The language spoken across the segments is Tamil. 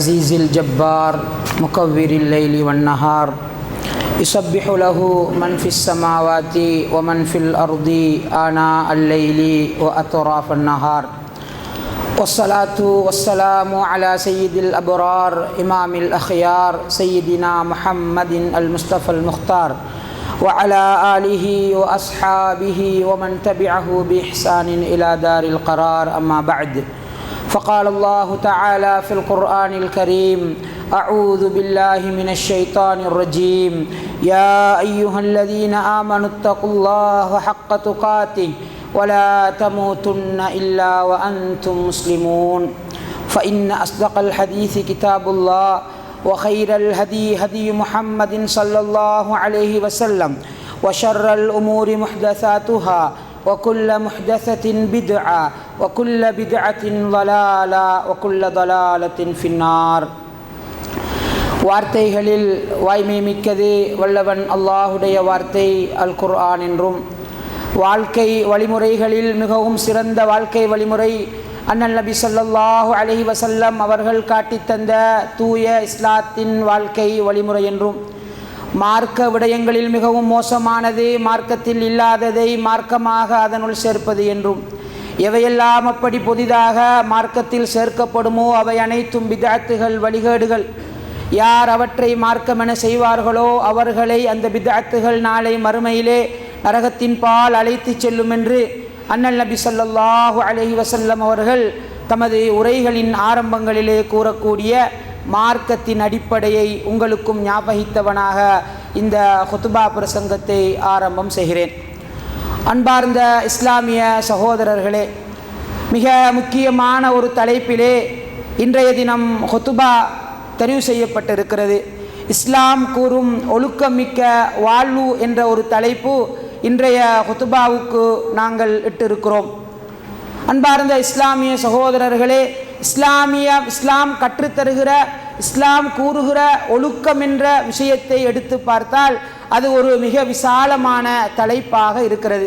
عزيز الجبار مكور الليل والنهار يسبح له من في السماوات ومن في الأرض آناء الليل وأطراف النهار والصلاة والسلام على سيد الأبرار إمام الأخيار سيدنا محمد المصطفى المختار وعلى آله وأصحابه ومن تبعه بإحسان إلى دار القرار. أما بعد، فقال الله تعالى في القرآن الكريم: أعوذ بالله من الشيطان الرجيم. يا أيها الذين آمنوا اتقوا الله حق تقاته ولا تموتن إلا وأنتم مسلمون. فإن أصدق الحديث كتاب الله، وخير الهدي هدي محمد صلى الله عليه وسلم، وشر الأمور محدثاتها، وكل محدثة بدعة، وكل بدعة ضلالة، وكل ضلالة في النار. வார்த்தைகளில் வாய்மை மிக்கது வல்லவன் அல்லாஹுடைய வார்த்தை அல் குர்ஆன் என்றும், வாழ்க்கை வழிமுறைகளில் மிகவும் சிறந்த வாழ்க்கை வழிமுறை அண்ணல் நபி ஸல்லல்லாஹு அலைஹி வஸல்லம் அவர்கள் காட்டித்தந்த தூய இஸ்லாத்தின் வாழ்க்கை வழிமுறை என்றும், மார்க்க விடயங்களில் மிகவும் மோசமானது மார்க்கத்தில் இல்லாததை மார்க்கமாக அதனுள் சேர்ப்பது என்றும், எவையெல்லாம் அப்படி புதிதாக மார்க்கத்தில் சேர்க்கப்படுமோ அவை அனைத்தும் பித்அத்துகள், வழிகேடுகள். யார் அவற்றை மார்க்கமென செய்வார்களோ அவர்களை அந்த பித்அத்துகள் நாளை மறுமையிலே நரகத்தின் பால் அழைத்து செல்லும் என்று அண்ணல் நபி ஸல்லல்லாஹு அலைஹி வஸல்லம் அவர்கள் தமது உரைகளின் ஆரம்பங்களிலே கூறக்கூடிய மார்க்கத்தின் அடிப்படையை உங்களுக்கும் ஞாபகித்தவனாக இந்த ஹுத்பா பிரசங்கத்தை ஆரம்பம் செய்கிறேன். அன்பார்ந்த இஸ்லாமிய சகோதரர்களே, மிக முக்கியமான ஒரு தலைப்பிலே இன்றைய தினம் ஹுத்பா தெரிவு செய்யப்பட்டிருக்கிறது. இஸ்லாம் கூறும் ஒழுக்கமிக்க வாழ்வு என்ற ஒரு தலைப்பு இன்றைய ஹுத்பாவுக்கு நாங்கள் இட்டிருக்கிறோம். அன்பார்ந்த இஸ்லாமிய சகோதரர்களே, இஸ்லாம் கற்றுத்தருகிற, இஸ்லாம் கூறுகிற ஒழுக்கம் என்ற விஷயத்தை எடுத்து பார்த்தால் அது ஒரு மிக விசாலமான தலைப்பாக இருக்கிறது.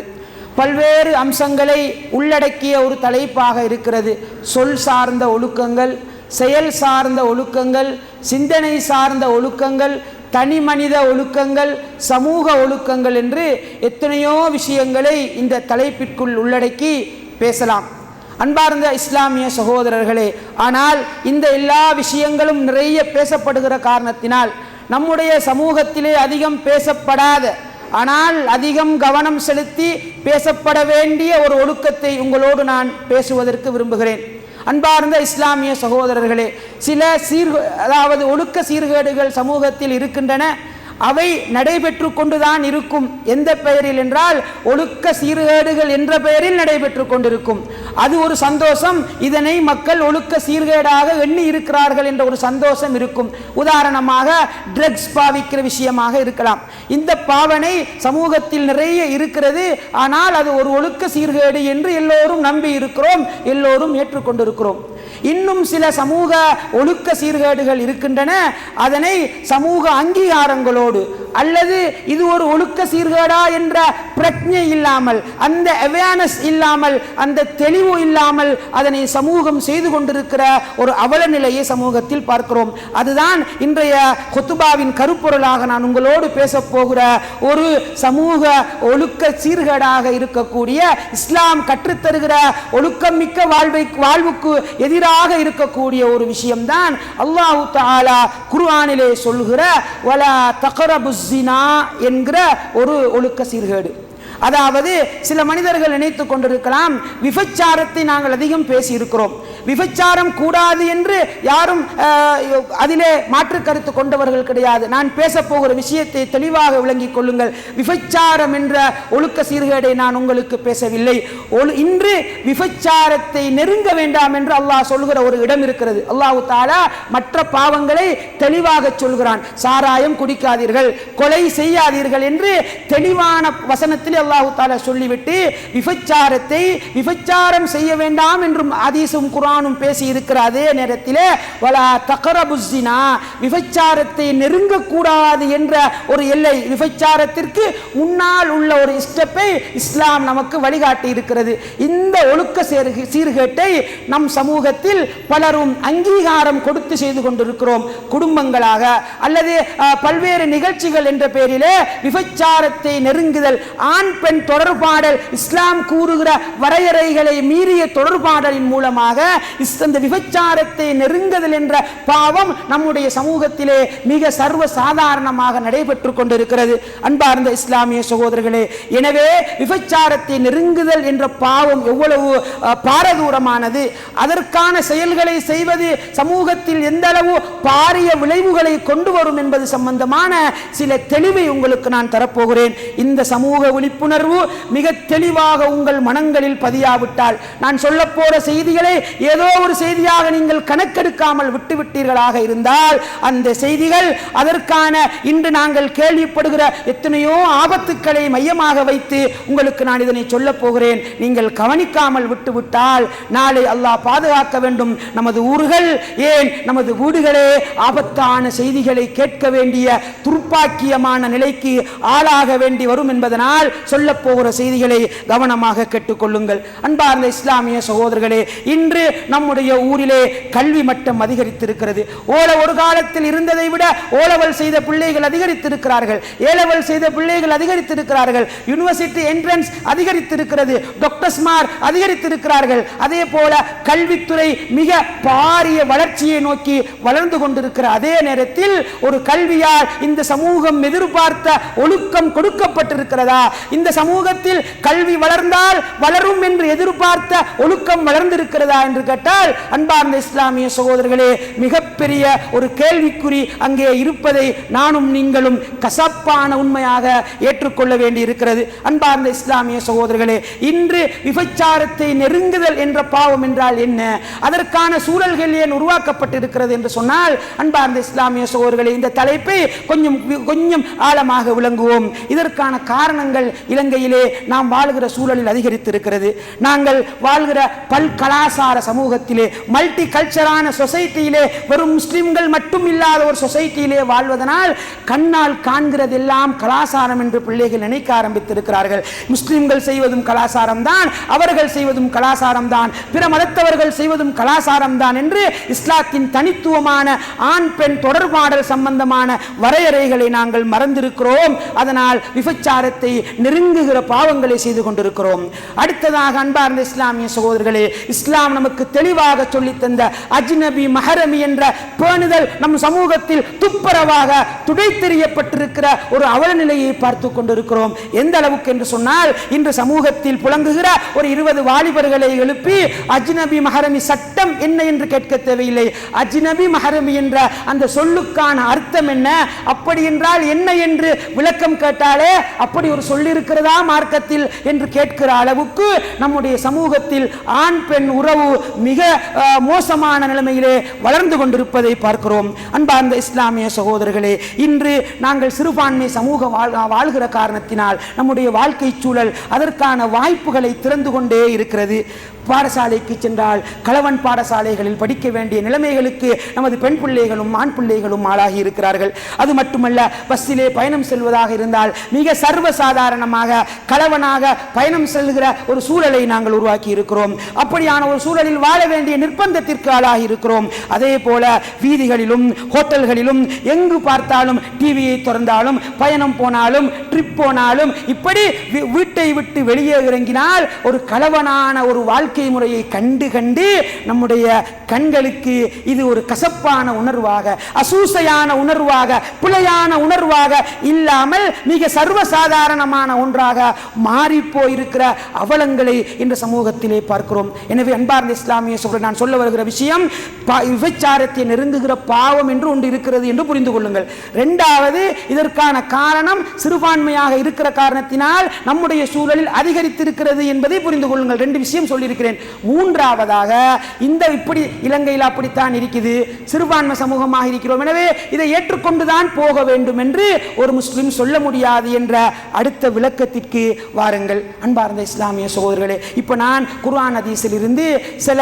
பல்வேறு அம்சங்களை உள்ளடக்கிய ஒரு தலைப்பாக இருக்கிறது. சொல் சார்ந்த ஒழுக்கங்கள், செயல் சார்ந்த ஒழுக்கங்கள், சிந்தனை சார்ந்த ஒழுக்கங்கள், தனி மனித ஒழுக்கங்கள், சமூக ஒழுக்கங்கள் என்று எத்தனையோ விஷயங்களை இந்த தலைப்பிற்குள் உள்ளடக்கி பேசலாம். அன்பார்ந்த இஸ்லாமிய சகோதரர்களே, ஆனால் இந்த எல்லா விஷயங்களும் நிறைய பேசப்படுகிற காரணத்தினால் நம்முடைய சமூகத்திலே அதிகம் பேசப்படாத, ஆனால் அதிகம் கவனம் செலுத்தி பேசப்பட வேண்டிய ஒரு ஒழுக்கத்தை உங்களோடு நான் பேசுவதற்கு விரும்புகிறேன். அன்பார்ந்த இஸ்லாமிய சகோதரர்களே, சில ஒழுக்க சீர்கேடுகள் சமூகத்தில் இருக்கின்றன. அவை நடைபெற்று கொண்டுதான் இருக்கும். எந்த பெயரில் என்றால் ஒழுக்க சீர்கேடுகள் என்ற பெயரில் நடைபெற்று கொண்டிருக்கும். அது ஒரு சந்தோஷம். இதனை மக்கள் ஒழுக்க சீர்கேடாக எண்ணி இருக்கிறார்கள் என்ற ஒரு சந்தோஷம் இருக்கும். உதாரணமாக ட்ரக்ஸ் பாவிக்கிற விஷயமாக இருக்கலாம். இந்த பாவனை சமூகத்தில் நிறைய இருக்கிறது. ஆனால் அது ஒரு ஒழுக்க சீர்கேடு என்று எல்லோரும் நம்பி இருக்கிறோம், எல்லோரும் ஏற்றுக்கொண்டிருக்கிறோம். இன்னும் சில சமூக ஒழுக்க சீர்கேடுகள் இருக்கின்றன. அதனை சமூக அங்கீகாரங்களோடு அல்லது இது ஒரு ஒழுக்க சீர்கேடா என்ற பிரஜை இல்லாமல், அந்த அவேர்னஸ் இல்லாமல், அந்த தெளிவு இல்லாமல் அதனை சமூகம் செய்து கொண்டிருக்கிற ஒரு அவல நிலையை சமூகத்தில் பார்க்கிறோம். அதுதான் இன்றைய ஹுத்பாவின் கருப்பொருளாக நான் உங்களோடு பேசப் போகிற ஒரு சமூக ஒழுக்க சீர்கேடாக இருக்கக்கூடிய, இஸ்லாம் கற்றுத்தருகிற ஒழுக்கம் மிக்க வாழ்வுக்கு எதிராக இருக்கக்கூடிய ஒரு விஷயம்தான் அல்லாஹ் தஆலா குர்ஆனிலே சொல்கிற வலா தக்ரபுஸ் ஸினா என்கிற ஒரு ஒழுக்க சீர்கேடு. அதாவது சில மனிதர்கள் நினைத்து கொண்டிருக்கலாம், விபச்சாரத்தை நாங்கள் அதிகம் பேசி இருக்கிறோம், விபச்சாரம் கூடாது என்று யாரும் அதிலே மாற்று கருத்து கொண்டவர்கள் கிடையாது. நான் பேச போகிற விஷயத்தை தெளிவாக விளங்கிக் கொள்ளுங்கள். விபச்சாரம் என்ற ஒழுக்க சீர்கேடை நான் உங்களுக்கு பேசவில்லை. இன்று விபச்சாரத்தை நெருங்க வேண்டாம் என்று அல்லாஹ் சொல்கிற ஒரு இடம் இருக்கிறது. அல்லாஹ் தஆலா மற்ற பாவங்களை தெளிவாக சொல்கிறான். சாராயம் குடிக்காதீர்கள், கொலை செய்யாதீர்கள் என்று தெளிவான வசனத்தில் அல்லாஹ் அல்லாஹ் தஆலா சொல்லிவிட்டு விபச்சாரம் செய்ய வேண்டாம் என்றும் ஹதீஸும் குர்ஆனும் பேசி இருக்கிற அதே நேரத்தில் வலா தக்ரபுஸ் ஸினா, விபச்சாரத்தை நெருங்கக்கூடாது என்ற ஒரு எல்லை, விபச்சாரத்திற்கு முன்னால் உள்ள ஒரு ஸ்டெப்பை இஸ்லாம் நமக்கு வழிகாட்டி இருக்கிறது. இந்த ஒழுக்க சீர்கேட்டை நம் சமூகத்தில் பலரும் அங்கீகாரம் கொடுத்து செய்து கொண்டிருக்கிறோம். குடும்பங்களாக அல்லது பல்வேறு நிகழ்ச்சிகள் என்ற பெயரிலே விபச்சாரத்தை நெருங்குதல், ஆண் பெண் தொடர்பாடல், இஸ்லாம் கூறுகிற வரையறைகளை மீறிய தொடர்பாடலின் மூலமாக இந்த விபச்சாரத்தை நெருங்குதல் என்ற பாவம் நம்முடைய சமூகத்திலே மிக சர்வ சாதாரணமாக நடைபெற்றுக் கொண்டிருக்கிறது. அன்பார்ந்த இஸ்லாமிய சகோதரர்களே, எனவே விபச்சாரத்தை நெருங்குதல் என்ற பாவம் எவ்வளவு பாரதூரமானது, அதற்கான செயல்களை செய்வது சமூகத்தில் எந்த அளவு பாரிய விளைவுகளை கொண்டு வரும் என்பது சம்பந்தமான சில தெளிவை உங்களுக்கு நான் தரப்போகிறேன். இந்த சமூக விழிப்புணர்வு மிக தெளிவாக உங்கள் மனங்களில் பதியாவிட்டால், நான் சொல்ல போற செய்திகளை ஏதோ ஒரு செய்தியாக நீங்கள் கணக்கெடுக்காமல் விட்டுவிட்டீர்களாக இருந்தால், அந்த செய்திகள் அதற்கான இன்று நாங்கள் கேள்விப்படுகிற எத்தனையோ ஆபத்துக்களை மையமாக வைத்து உங்களுக்கு நான் இதனை சொல்ல போகிறேன். நீங்கள் கவனிக்காமல் விட்டுவிட்டால் நாளை அல்லாஹ் பாதுகாக்க வேண்டும், நமது ஊர்கள் ஏன் நமது வீடுகளே ஆபத்தான செய்திகளை கேட்க வேண்டிய துர்ப்பாக்கியமான நிலைக்கு ஆளாக வேண்டி வரும் என்பதனால் சொல்ல போகிற செய்திகளை கவனமாக கேட்டுக்கொள்ளுங்கள். அன்பார்ந்த இஸ்லாமிய சகோதரர்களே, இன்று நம்முடைய ஊரிலே கல்வி மட்டம் அதிகரித்திருக்கிறது. ஒரு காலத்தில் இருந்ததை விட ஓலவல் செய்த பிள்ளைகள் அதிகரித்திருக்கிறார்கள், ஏலவல் செய்த பிள்ளைகள் அதிகரித்திருக்கிறார்கள், யூனிவர்சிட்டி என்ட்ரன்ஸ் அதிகரித்திருக்கிறது, டாக்டர்ஸ்மார் அதிகரித்திருக்கிறார்கள். அதே போல கல்வித்துறை மிக பாரிய வளர்ச்சியை நோக்கி வளர்ந்து கொண்டிருக்கிற அதே நேரத்தில் ஒரு கல்வியால் இந்த சமூகம் எதிர்பார்த்த ஒழுக்கம் கொடுக்கப்பட்டிருக்கிறதா? இந்த சமூகத்தில் கல்வி வளர்ந்தால் வளரும் என்று எதிர்பார்த்த ஒழுக்கம் வளர்ந்திருக்கிறதா என்று கேட்டால், அன்பார்ந்த இஸ்லாமிய சகோதரர்களே, மிகப்பெரிய ஒரு கேள்விக்குறி அங்கே இருப்பதை நானும் நீங்களும் கசப்பான உண்மையாக ஏற்றுக்கொள்ள வேண்டி இருக்கிறது. அன்பார்ந்த இஸ்லாமிய சகோதரர்களே, இன்று விபச்சாரத்தை நெருங்குதல் என்ற பாவம் என்றால் என்ன, அதற்கான சூழல்கள் ஏன் உருவாக்கப்பட்டிருக்கிறது என்று சொன்னால், அன்பார்ந்த இஸ்லாமிய சகோதரர்களே, இந்த தலைப்பை கொஞ்சம் ஆழமாக விளங்குவோம். இதற்கான காரணங்கள் இலங்கையிலே நாம் வாழ்கிற சூழலில் அதிகரித்திருக்கிறது. நாங்கள் வாழ்கிற பல்கலாசார சமூகத்திலே, மல்டி கல்ச்சரான சொசைட்டியிலே, வெறும் முஸ்லிம்கள் மட்டும் இல்லாத ஒரு சொசைட்டியிலே வாழ்வதனால் கண்ணால் காண்கிறதெல்லாம் கலாசாரம் என்று பிள்ளைகள் நினைக்க ஆரம்பித்திருக்கிறார்கள். முஸ்லிம்கள் செய்வதும் கலாசாரம் தான், அவர்கள் செய்வதும் கலாசாரம் தான், பிற மதத்தவர்கள் செய்வதும் கலாசாரம் தான் என்று இஸ்லாத்தின் தனித்துவமான ஆண் பெண் தொடர்பாடல் சம்பந்தமான வரையறைகளை நாங்கள் மறந்திருக்கிறோம். அதனால் விபச்சாரத்தை நெருங்குகிற பாவங்களை செய்து கொண்டிருக்கிறோம். அடுத்ததாக அன்பார்ந்த இஸ்லாமிய சகோதரர்களே, இஸ்லாம் நமக்கு தெளிவாக சொல்லித் தந்த அஜ்னபி மஹரமி என்ற பேணுதல் நம் சமூகத்தில் துப்புரவாக துடைத்தெறியப்பட்டிருக்கிற ஒரு அவலநிலையை பார்த்து கொண்டிருக்கிறோம். எந்த அளவுக்கு என்று சொன்னால், இன்று சமூகத்தில் புழங்குகிற ஒரு 20 வாலிபர்களை எழுப்பி அஜ்னபி மஹரமி சட்டம் என்ன என்று கேட்க தேவையில்லை. அஜ்னபி மஹரமி என்ற அந்த சொல்லுக்கான அர்த்தம் என்ன, அப்படி என்றால் என்ன என்று விளக்கம் கேட்டாலே அப்படி ஒரு சொல்லிருக்கிறதா மார்க்கத்தில் என்று கேட்கிற அளவுக்கு நம்முடைய சமூகத்தில் ஆண் பெண் உறவு மிக மோசமான நிலைமையிலே வளர்ந்து கொண்டிருப்பதை பார்க்கிறோம். அன்பார்ந்த இஸ்லாமிய சகோதரர்களே, இன்று நாங்கள் சிறுபான்மை சமூக வாழ்கிற காரணத்தினால் நம்முடைய வாழ்க்கை சூழல் அதற்கான வாய்ப்புகளை திறந்து கொண்டே இருக்கிறது. பாடசாலைக்கு சென்றால் கலவன் பாடசாலைகளில் படிக்க வேண்டிய நிலைமைகளுக்கு நமது பெண் பிள்ளைகளும் ஆண் பிள்ளைகளும் ஆளாகி இருக்கிறார்கள். அது மட்டுமல்ல, பஸ்ஸிலே பயணம் செல்வதாக இருந்தால் மிக சர்வசாதாரணமாக கலவனாக பயணம் செல்கிற ஒரு சூழலை நாங்கள் உருவாக்கி இருக்கிறோம். அப்படியான ஒரு சூழலில் வாழ வேண்டிய நிர்பந்தத்திற்கு ஆளாகி இருக்கிறோம். அதே போல வீதிகளிலும் ஹோட்டல்களிலும் எங்கு பார்த்தாலும், டிவியை திறந்தாலும், பயணம் போனாலும், ட்ரிப் போனாலும், இப்படி வீட்டை விட்டு வெளியே இறங்கினால் ஒரு கலவனான ஒரு வாழ்க்கை முறையை கண்டு கண்டு நம்முடைய கண்களுக்கு இது ஒரு கசப்பான உணர்வாக, அசூசையான உணர்வாக, பிழையான உணர்வாக இல்லாமல் மிக சர்வசாதாரணமான ஒன்றாக மாறி போயிருக்கிற அவலங்களை இந்த சமூகத்திலே பார்க்கிறோம். எனவே அன்பார்ந்த இஸ்லாமிய சகோதரர்களே, நான் சொல்ல வருகிற விஷயம் விபச்சாரத்தை நெருங்குகிற பாவம் என்று ஒன்று இருக்கிறது என்று புரிந்து கொள்ளுங்கள். இரண்டாவது, இதற்கான காரணம் சிறுபான்மையாக இருக்கிற காரணத்தினால் நம்முடைய சூழலில் அதிகரித்திருக்கிறது என்பதை புரிந்து கொள்ளுங்கள். ரெண்டு விஷயம் சொல்லியிருக்கிறேன். மூன்றாவதாக, இந்த இப்படி இலங்கையில் அப்படித்தான் இருக்குது, சிறுபான்மை சமூகமாக இருக்கிறோம், எனவே இதை ஏற்றுக்கொண்டுதான் போக வேண்டும் என்று ஒரு முஸ்லிம் சொல்ல முடியாது என்ற அடுத்த விளக்கம் விளக்கத்திற்கு வாருங்கள். அன்பார்ந்த இஸ்லாமிய சகோதரர்களே, இப்போ நான் குர்ஆன் ஹதீஸில் இருந்து சில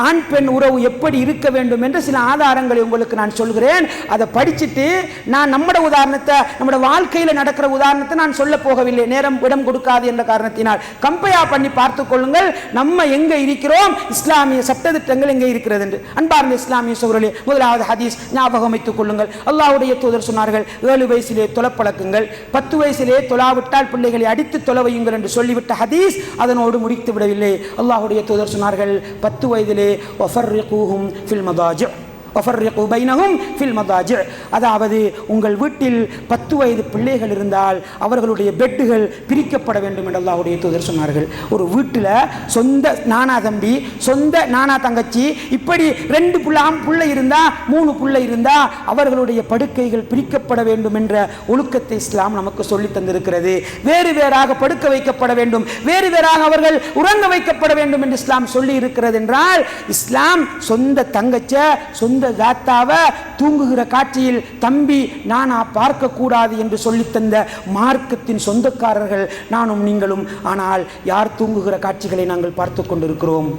ஆண் பெண் உறவு எப்படி இருக்க வேண்டும் என்று சில ஆதாரங்களை உங்களுக்கு நான் சொல்கிறேன். அதை படிச்சுட்டு நான் நம்முடைய உதாரணத்தை, நம்முடைய வாழ்க்கையில் நடக்கிற உதாரணத்தை நான் சொல்ல போகவில்லை, நேரம் இடம் கொடுக்காது என்ற காரணத்தினால். கம்பேர் பண்ணி பார்த்துக் கொள்ளுங்கள், நம்ம எங்க இருக்கிறோம், இஸ்லாமிய சட்டத்திட்டங்கள் எங்கே இருக்கிறது என்று. அன்பார்ந்த இஸ்லாமிய சகோதரர்களே, முதலாவது ஹதீஸ் ஞாபகம் வைத்துக் கொள்ளுங்கள். அல்லாஹ்வுடைய தூதர் சொன்னார்கள், 7 வயசிலே தொழப்பழக்குங்கள், 10 வயசிலே தொழாவிட்டால் பிள்ளைகளை அடித்து தொலைவையுங்கள் என்று சொல்லிவிட்ட ஹதீஸ் அதனோடு முடித்து விடவில்லை. அல்லாஹ்வுடைய தூதர் சொன்னார்கள், 10 வயதிலே வஃபர்ரிகூஹும் ஃபில் மதாஜி', அதாவது உங்கள் வீட்டில் 10 வயது பிள்ளைகள் இருந்தால் அவர்களுடைய பெட்டுகள் பிரிக்கப்பட வேண்டும் என்று அல்லாஹ்வுடைய தூதர் சொன்னார்கள். ஒரு வீட்டில் சொந்த நானா தம்பி, சொந்த நானா தங்கச்சி, இப்படி 2 பிள்ளை இருந்தா, 3 பிள்ளை இருந்தா அவர்களுடைய படுக்கைகள் பிரிக்கப்பட வேண்டும் என்ற ஒழுக்கத்தை இஸ்லாம் நமக்கு சொல்லி தந்திருக்கிறது. வேறு வேறாக படுக்க வைக்கப்பட வேண்டும், வேறு வேறாக அவர்கள் உறங்க வைக்கப்பட வேண்டும் என்று இஸ்லாம் சொல்லி இருக்கிறது என்றால், இஸ்லாம் சொந்த தங்கச்ச, சொந்த தாத்தாவை தூங்குகிற காட்சியில் தம்பி நானா பார்க்க கூடாது என்று சொல்லி தந்த மார்க்கத்தின் சொந்தக்காரர்கள் நானும் நீங்களும். ஆனால் யார் தூங்குகிற காட்சிகளை நாங்கள் பார்த்து கொண்டிருக்கிறோம்?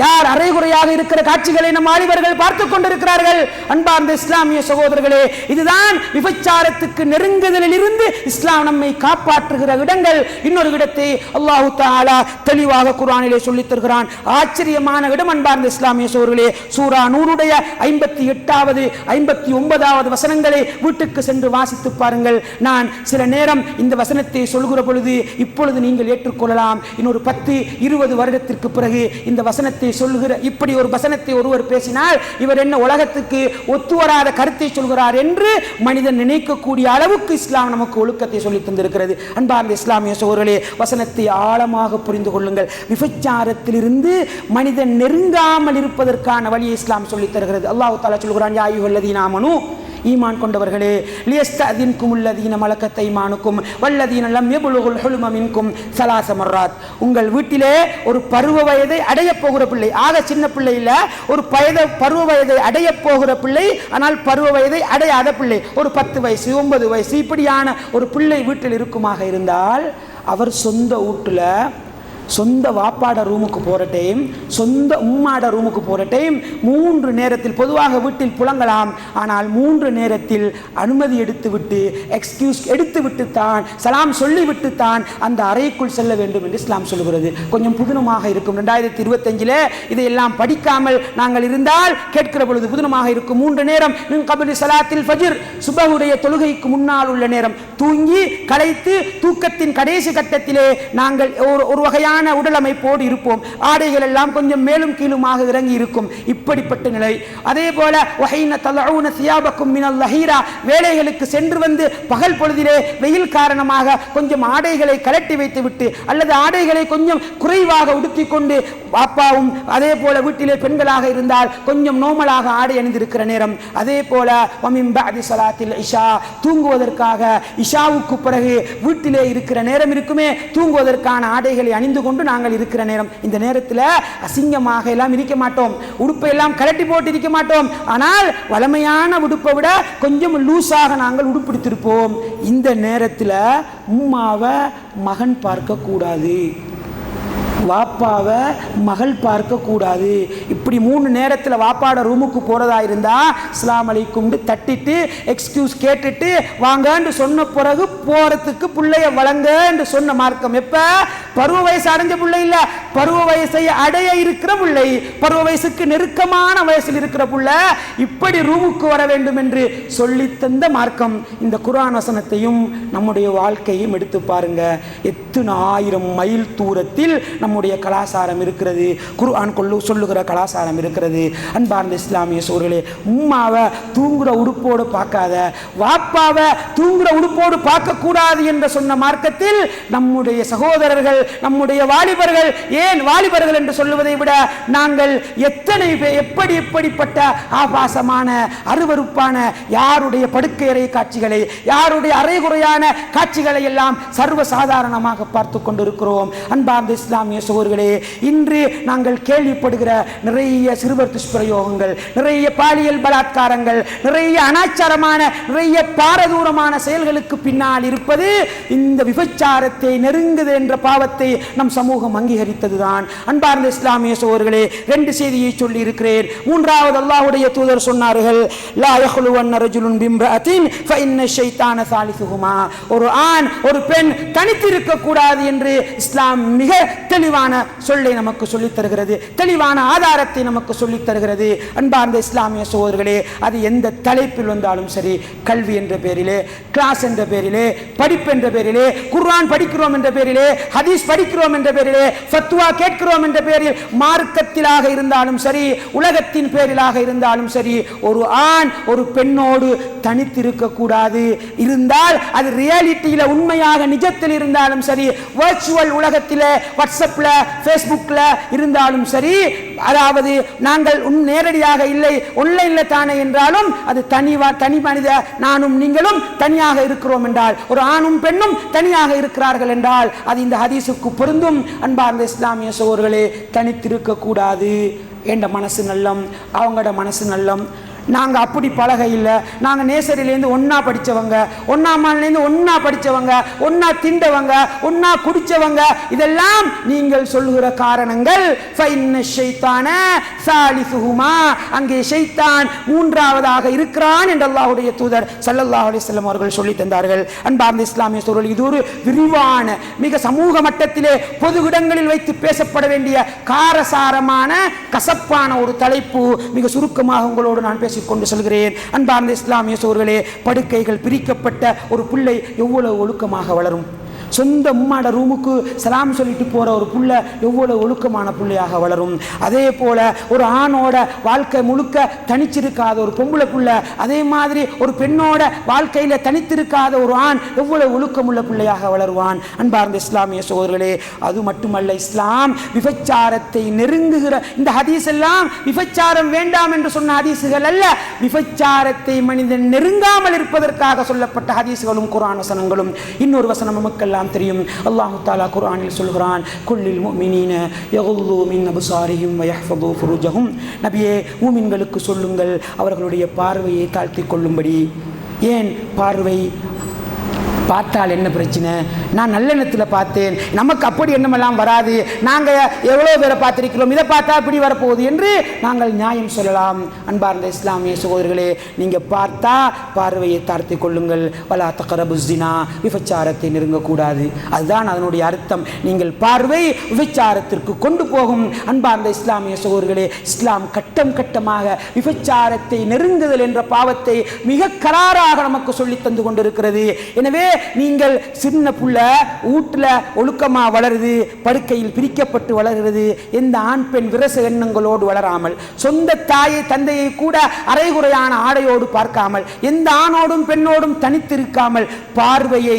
யார் அரைகுறையாக இருக்கிற காட்சிகளை நம் வாலிபர்கள் பார்த்துக் கொண்டிருக்கிறார்கள்? அன்பார்ந்த இஸ்லாமிய சகோதரர்களே, இதுதான் விபச்சாரத்துக்கு நெருங்குதலில் இருந்து இஸ்லாம் நம்மை காப்பாற்றுகிற இடங்கள். இன்னொரு இடத்தை அல்லாஹ் தஆலா தெளிவாக குர்ஆனிலே சொல்லித் தருகிறான். ஆச்சரியமான இடம் அன்பார்ந்த இஸ்லாமிய சகோதரர்களே, சூரா நூருடைய 58வது 59வது வசனங்களை வீட்டுக்கு சென்று வாசித்து பாருங்கள். நான் சில நேரம் இந்த வசனத்தை சொல்கிற பொழுது இப்பொழுது நீங்கள் ஏற்றுக்கொள்ளலாம், இன்னொரு 10-20 வருடத்திற்கு பிறகு இந்த வசனத்தை சொல்லுகிற இப்படி ஒரு வசனத்தை ஒருவர் பேசினால் இவர் என்ன உலகத்துக்கு ஒத்து வராத கருத்தை சொல்கிறார் என்று மனிதன் நினைக்கக்கூடிய அளவுக்கு இஸ்லாம் நமக்கு ஒழுக்கத்தை சொல்லி தந்திருக்கிறது. அன்பார்ந்த இஸ்லாமிய சகோதரர்களே, வசனத்தை ஆழமாக புரிந்து கொள்ளுங்கள். விபச்சாரத்திலிருந்து மனிதன் நெருங்காமல் இருப்பதற்கான வழியை இஸ்லாம் சொல்லி தருகிறது. அல்லாஹ் தஆலா சொல்கிறான், யா அய்யுஹல்லதீன ஆமனூ, ஈமான் கொண்டவர்களே, லியஸ்தஅதின்குமுல்லதீன மலக்கத் ஐமானுக்கும் வல்லதீன லம் யபுலுகுல் ஹுல்ம மின்கும் ஸலாஸ மர்ராத். உங்கள் வீட்டிலே ஒரு பருவ வயதை அடைய போகிற பிள்ளை, ஆக சின்ன பிள்ளை இல்ல, ஒரு பருவ வயதை அடைய போகிற பிள்ளை, ஆனால் பருவ வயதை அடையாத பிள்ளை, ஒரு 10 வயசு 9 வயசு இப்படியான ஒரு பிள்ளை வீட்டில் இருக்குமாக இருந்தால், அவர் சொந்த வீட்டில் சொந்த வாப்பாட ரூமுக்கு போகிற டைம், சொந்த உம்மாட ரூமுக்கு போகிற டைம் 3 நேரத்தில், பொதுவாக வீட்டில் புழங்கலாம், ஆனால் 3 நேரத்தில் அனுமதி எடுத்துவிட்டு, எக்ஸ்கியூஸ் எடுத்துவிட்டு தான், சலாம் சொல்லிவிட்டு தான் அந்த அறைக்குள் செல்ல வேண்டும் என்று இஸ்லாம் சொல்லுகிறது. கொஞ்சம் புதுனமாக இருக்கும். 2025 இதையெல்லாம் படிக்காமல் நாங்கள் இருந்தால் கேட்கிற பொழுது புதுனமாக இருக்கும். 3 நேரம் மின் கபிலி ஸலாத்தில் ஃபஜ்ர், சுபஹுடைய தொழுகைக்கு முன்னால் உள்ள நேரம், தூங்கி களைத்து தூக்கத்தின் கடைசி கட்டத்திலே நாங்கள் ஒரு வகையான உடல் அமைப்போடு இருப்போம். ஆடைகள் எல்லாம் கொஞ்சம் மேலும் கீழுமாக இறங்கி இருக்கும். இப்படிப்பட்ட நிலை. அதே போல வஹைன தலஊன சியாபக்கும் மினல் லஹீரா, வேலைகளுக்கு சென்று வந்து பகல் பொழுதிலே வெயில் காரணமாக கொஞ்சம் ஆடைகளை கலட்டி வைத்து விட்டு அல்லது ஆடைகளை கொஞ்சம் குறைவாக உடுத்திக் கொண்டு, பாப்பாவும் அதே போல வீட்டிலே பெண்களாக இருந்தால் கொஞ்சம் நோமலாக ஆடை அணிந்திருக்கிற நேரம். அதே போல வமின் பஅதி ஸலாத்தில் இஷா, தூங்குவதற்காக இஷாவுக்கு பிறகு வீட்டிலே இருக்கிற நேரம் இருக்குமே, தூங்குவதற்கான ஆடைகளை அணிந்து கொண்டு நாங்கள் இருக்கிற நேரம். இந்த நேரத்தில் அசிங்கமாக எல்லாம் இருக்க மாட்டோம், உடுப்பை எல்லாம் கலட்டி போட்டு இருக்க மாட்டோம். ஆனால் வளமையான உடுப்பை விட கொஞ்சம் லூஸாக நாங்கள் உடுப்பிடித்திருப்போம். இந்த நேரத்தில் உம்மாவை மகன் பார்க்க கூடாது, வாப்பாவை மகள் பார்க்க கூடாது. இப்படி 3 நேரத்தில் வாப்பாட ரூமுக்கு போறதா இருந்தா அஸ்ஸலாமு அலைக்கும் தட்டிட்டு எக்ஸ்கியூஸ் கேட்டுட்டு வாங்கன்னு சொன்ன பிறகு போறதுக்கு பிள்ளைய வழங்க என்று சொன்ன மார்க்கம். எப்ப? பருவ வயசு அடைஞ்ச பிள்ளை இல்ல, பருவ வயசை அடைய இருக்கிற பிள்ளை, பருவ வயசுக்கு நெருக்கமான வயசில் இருக்கிற பிள்ளை இப்படி ரூமுக்கு வர வேண்டும் என்று சொல்லி தந்த மார்க்கம். இந்த குர்ஆன் வசனத்தையும் நம்முடைய வாழ்க்கையும் எடுத்து பாருங்க. எத்தனை 1000 மைல் தூரத்தில் நம்முடைய கலாச்சாரம் இருக்கிறது, குர்ஆன் சொல்லுகிற கலாச்சாரம் இருக்கிறது. அன்பார்ந்த இஸ்லாமிய சகோதரர்களே, உம்மாவை தூங்குற உடுப்போடு பார்க்காத, வாப்பாவை தூங்குற உடுப்போடு பார்க்க கூடாது என்று சொன்ன மார்க்கத்தில் நம்முடைய சகோதரர்கள், நம்முடைய வாலிபர்கள், ஏன் வாலிபர்கள் என்று சொல்லுவதை விட நாங்கள் எத்தனை எப்படிப்பட்ட ஆபாசமான அருவருப்பான யாருடைய படுக்கை அறை காட்சிகளை, யாருடைய அரைகுறையான காட்சிகளை எல்லாம் சர்வசாதாரணமாக பார்த்து கொண்டிருக்கிறோம். அன்பார்ந்த இஸ்லாமிய சகோதரர்களே, இன்று நாங்கள் கேள்விப்படுகிற நிறைய சிறுவர் துஷ்பிரயோகங்கள், நிறைய பாலியல் பலாத்காரங்கள், நிறைய அனாச்சாரமான, நிறைய பாரதூரமான செயல்களுக்கு பின்னால் இருப்பது இந்த விபச்சாரத்தை நெருங்குது என்ற பாவத்தை நம் சமூகம் அங்கீகரித்ததுதான். அன்பார்ந்த இஸ்லாமிய சகோதரர்களே, 2 செய்தியை சொல்லி இருக்கிறேன். மூன்றாவது அல்லாஹ்வுடைய தூதர் சொன்னார்கள், லா யஹ்லுவன்ன ரஜுலுன் பிம்ரஅத்தின் ஃபஇன்ன ஷைத்தான சாலிசுஹுமா. ஒரு ஆண் ஒரு பெண் தனித்திருக்க கூடாது என்று இஸ்லாம் மிக தெளிவான சொல்லை நமக்கு சொல்லித் தருகிறது, தெளிவான ஆதாரத்தை நமக்கு சொல்லித் தருகிறது. அன்பார்ந்த இஸ்லாமிய சகோதரர்களே, அது எந்த தலைப்பில் வந்தாலும் சரி, கல்வி என்ற பேரிலே, கிளாஸ் என்ற பேரிலே, படிப்பு என்ற பேரிலே, குர்ஆன் படிக்கிறோம் என்ற பேரிலே, ஹதீஸ் படிக்கிறோம் என்ற பேரிலே, ஃபத்வா கேட்கிறோம் என்ற பேரில், மார்க்கத்திலாக இருந்தாலும் சரி, உலகத்தின் பேரிலாக இருந்தாலும் சரி, ஒரு ஆண் ஒரு பெண்ணோடு தனித்திருக்க கூடாது. இருந்தால் அது ரியாலிட்டியில உண்மையாக நிஜத்தில் இருந்தாலும் சரி, வர்ச்சுவல் உலகத்தில் வாட்ஸ்அப்ல ஃபேஸ்புக்ல இருந்தாலும் சரி, அதாவது நாங்கள் நேரடியாக இல்லை ஆன்லைன்ல தானே என்றாலும் அது தனி மனித நானும் நீங்களும் தனியாக இருக்கிறோம் என்றால், ஒரு ஆணும் பெண்ணும் தனியாக இருக்கிறார்கள் என்றால் அது இந்த ஹதீஸுக்கு பொருந்தும். அன்பார்ந்த இஸ்லாமிய சகோதரர்களே, தனித்திருக்க கூடாது. என்ற மனசு நல்லம், அவங்களோட மனசு நல்லம். நாங்கள் அப்படி பழக இல்லை. நாங்கள் நேசரிலேருந்து ஒன்றா படித்தவங்க, ஒன்றாமாலேருந்து ஒன்றா படித்தவங்க, ஒன்றா திண்டவங்க, ஒன்றா குடித்தவங்க. இதெல்லாம் நீங்கள் சொல்லுகிற காரணங்கள். ஃபைன்ன ஷைத்தான சாலிசுஹுமா, அங்கே ஷைத்தான் மூன்றாவதாக இருக்கிறான் என்று அல்லாஹ்வுடைய தூதர் ஸல்லல்லாஹு அலைஹி வஸல்லம் அவர்கள் சொல்லி தந்தார்கள். அன்பார்ந்த இஸ்லாமிய சகோதரர்களே, இது ஒரு விரிவான, மிக சமூக மட்டத்திலே பொது இடங்களில் வைத்து பேசப்பட வேண்டிய காரசாரமான கசப்பான ஒரு தலைப்பு. மிக சுருக்கமாக உங்களோடு நான் கொண்டு சொல்கிறேன். அன்பார்ந்த இஸ்லாமிய சகோதரர்களே, படுக்கைகள் பிரிக்கப்பட்ட ஒரு பிள்ளை எவ்வளவு ஒழுக்கமாக வளரும்? சொந்த உம்மாட ரூமுக்கு சலாம் சொல்லிட்டு போற ஒரு புள்ள எவ்வளவு ஒழுக்கமான பிள்ளையாக வளரும். அதே போல ஒரு ஆணோட வாழ்க்கை முழுக்க தனிச்சிருக்காத ஒரு பொம்பளை புள்ள, அதே மாதிரி ஒரு பெண்ணோட வாழ்க்கையில தனித்திருக்காத ஒரு ஆண் எவ்வளவு ஒழுக்கமுள்ள பிள்ளையாக வளருவான். அன்பார்ந்த இஸ்லாமிய சகோதரர்களே, அது மட்டுமல்ல, இஸ்லாம் விபச்சாரத்தை நெருங்குகிற இந்த ஹதீஸ் எல்லாம் விபச்சாரம் வேண்டாம் என்று சொன்ன ஹதீசுகள் அல்ல, விபச்சாரத்தை மனிதன் நெருங்காமல் இருப்பதற்காக சொல்லப்பட்ட ஹதீசுகளும் குர்ஆன் வசனங்களும். இன்னொரு வசனம் நமக்கு தெரியும். அல்லாஹ் தஆலா குர்ஆனில் சொல்கிறான், குல்லில் முஃமினீன யகுல்லூ மின் அப்சாரிஹிம் வ யஹ்ஃபதூ ஃபுரூஜஹும். நபியே, மூமின்களுக்கு சொல்லுங்கள் அவர்களுடைய பார்வையை தாழ்த்திக் கொள்ளும்படி. ஏன் பார்வை? பார்த்தால் என்ன பிரச்சனை? நான் நல்லெண்ணத்தில் பார்த்தேன், நமக்கு அப்படி எண்ணமெல்லாம் வராது, நாங்கள் எவ்வளோ பேரை பார்த்திருக்கிறோம், இதை பார்த்தா இப்படி வரப்போகுது என்று நாங்கள் நியாயம் சொல்லலாம். அன்பார்ந்த இஸ்லாமிய சகோதரர்களே, நீங்கள் பார்த்தா பார்வையை தாழ்த்திக் கொள்ளுங்கள். வலா தக்ரபு ஸினா, விபச்சாரத்தை நெருங்கக்கூடாது. அதுதான் அதனுடைய அர்த்தம். நீங்கள் பார்வை விபச்சாரத்திற்கு கொண்டு போகும். அன்பார்ந்த இஸ்லாமிய சகோதரர்களே, இஸ்லாம் கட்டம் கட்டமாக விபச்சாரத்தை நெருங்குதல் என்ற பாவத்தை மிக கராராக நமக்கு சொல்லி தந்து கொண்டிருக்கிறது. எனவே நீங்கள் சின்ன புள்ள வீட்டில் ஒழுக்கமா வளருது, படுக்கையில் பிரிக்கப்பட்டு வளர்கிறது, எந்த ஆண் பெண் விரச எண்ணங்களோடு வளராமல், சொந்த தாயை தந்தையை கூட அரைகுறையான ஆடையோடு பார்க்காமல், எந்த ஆணோடும் பெண்ணோடும் தனித்திருக்காமல், பார்வையை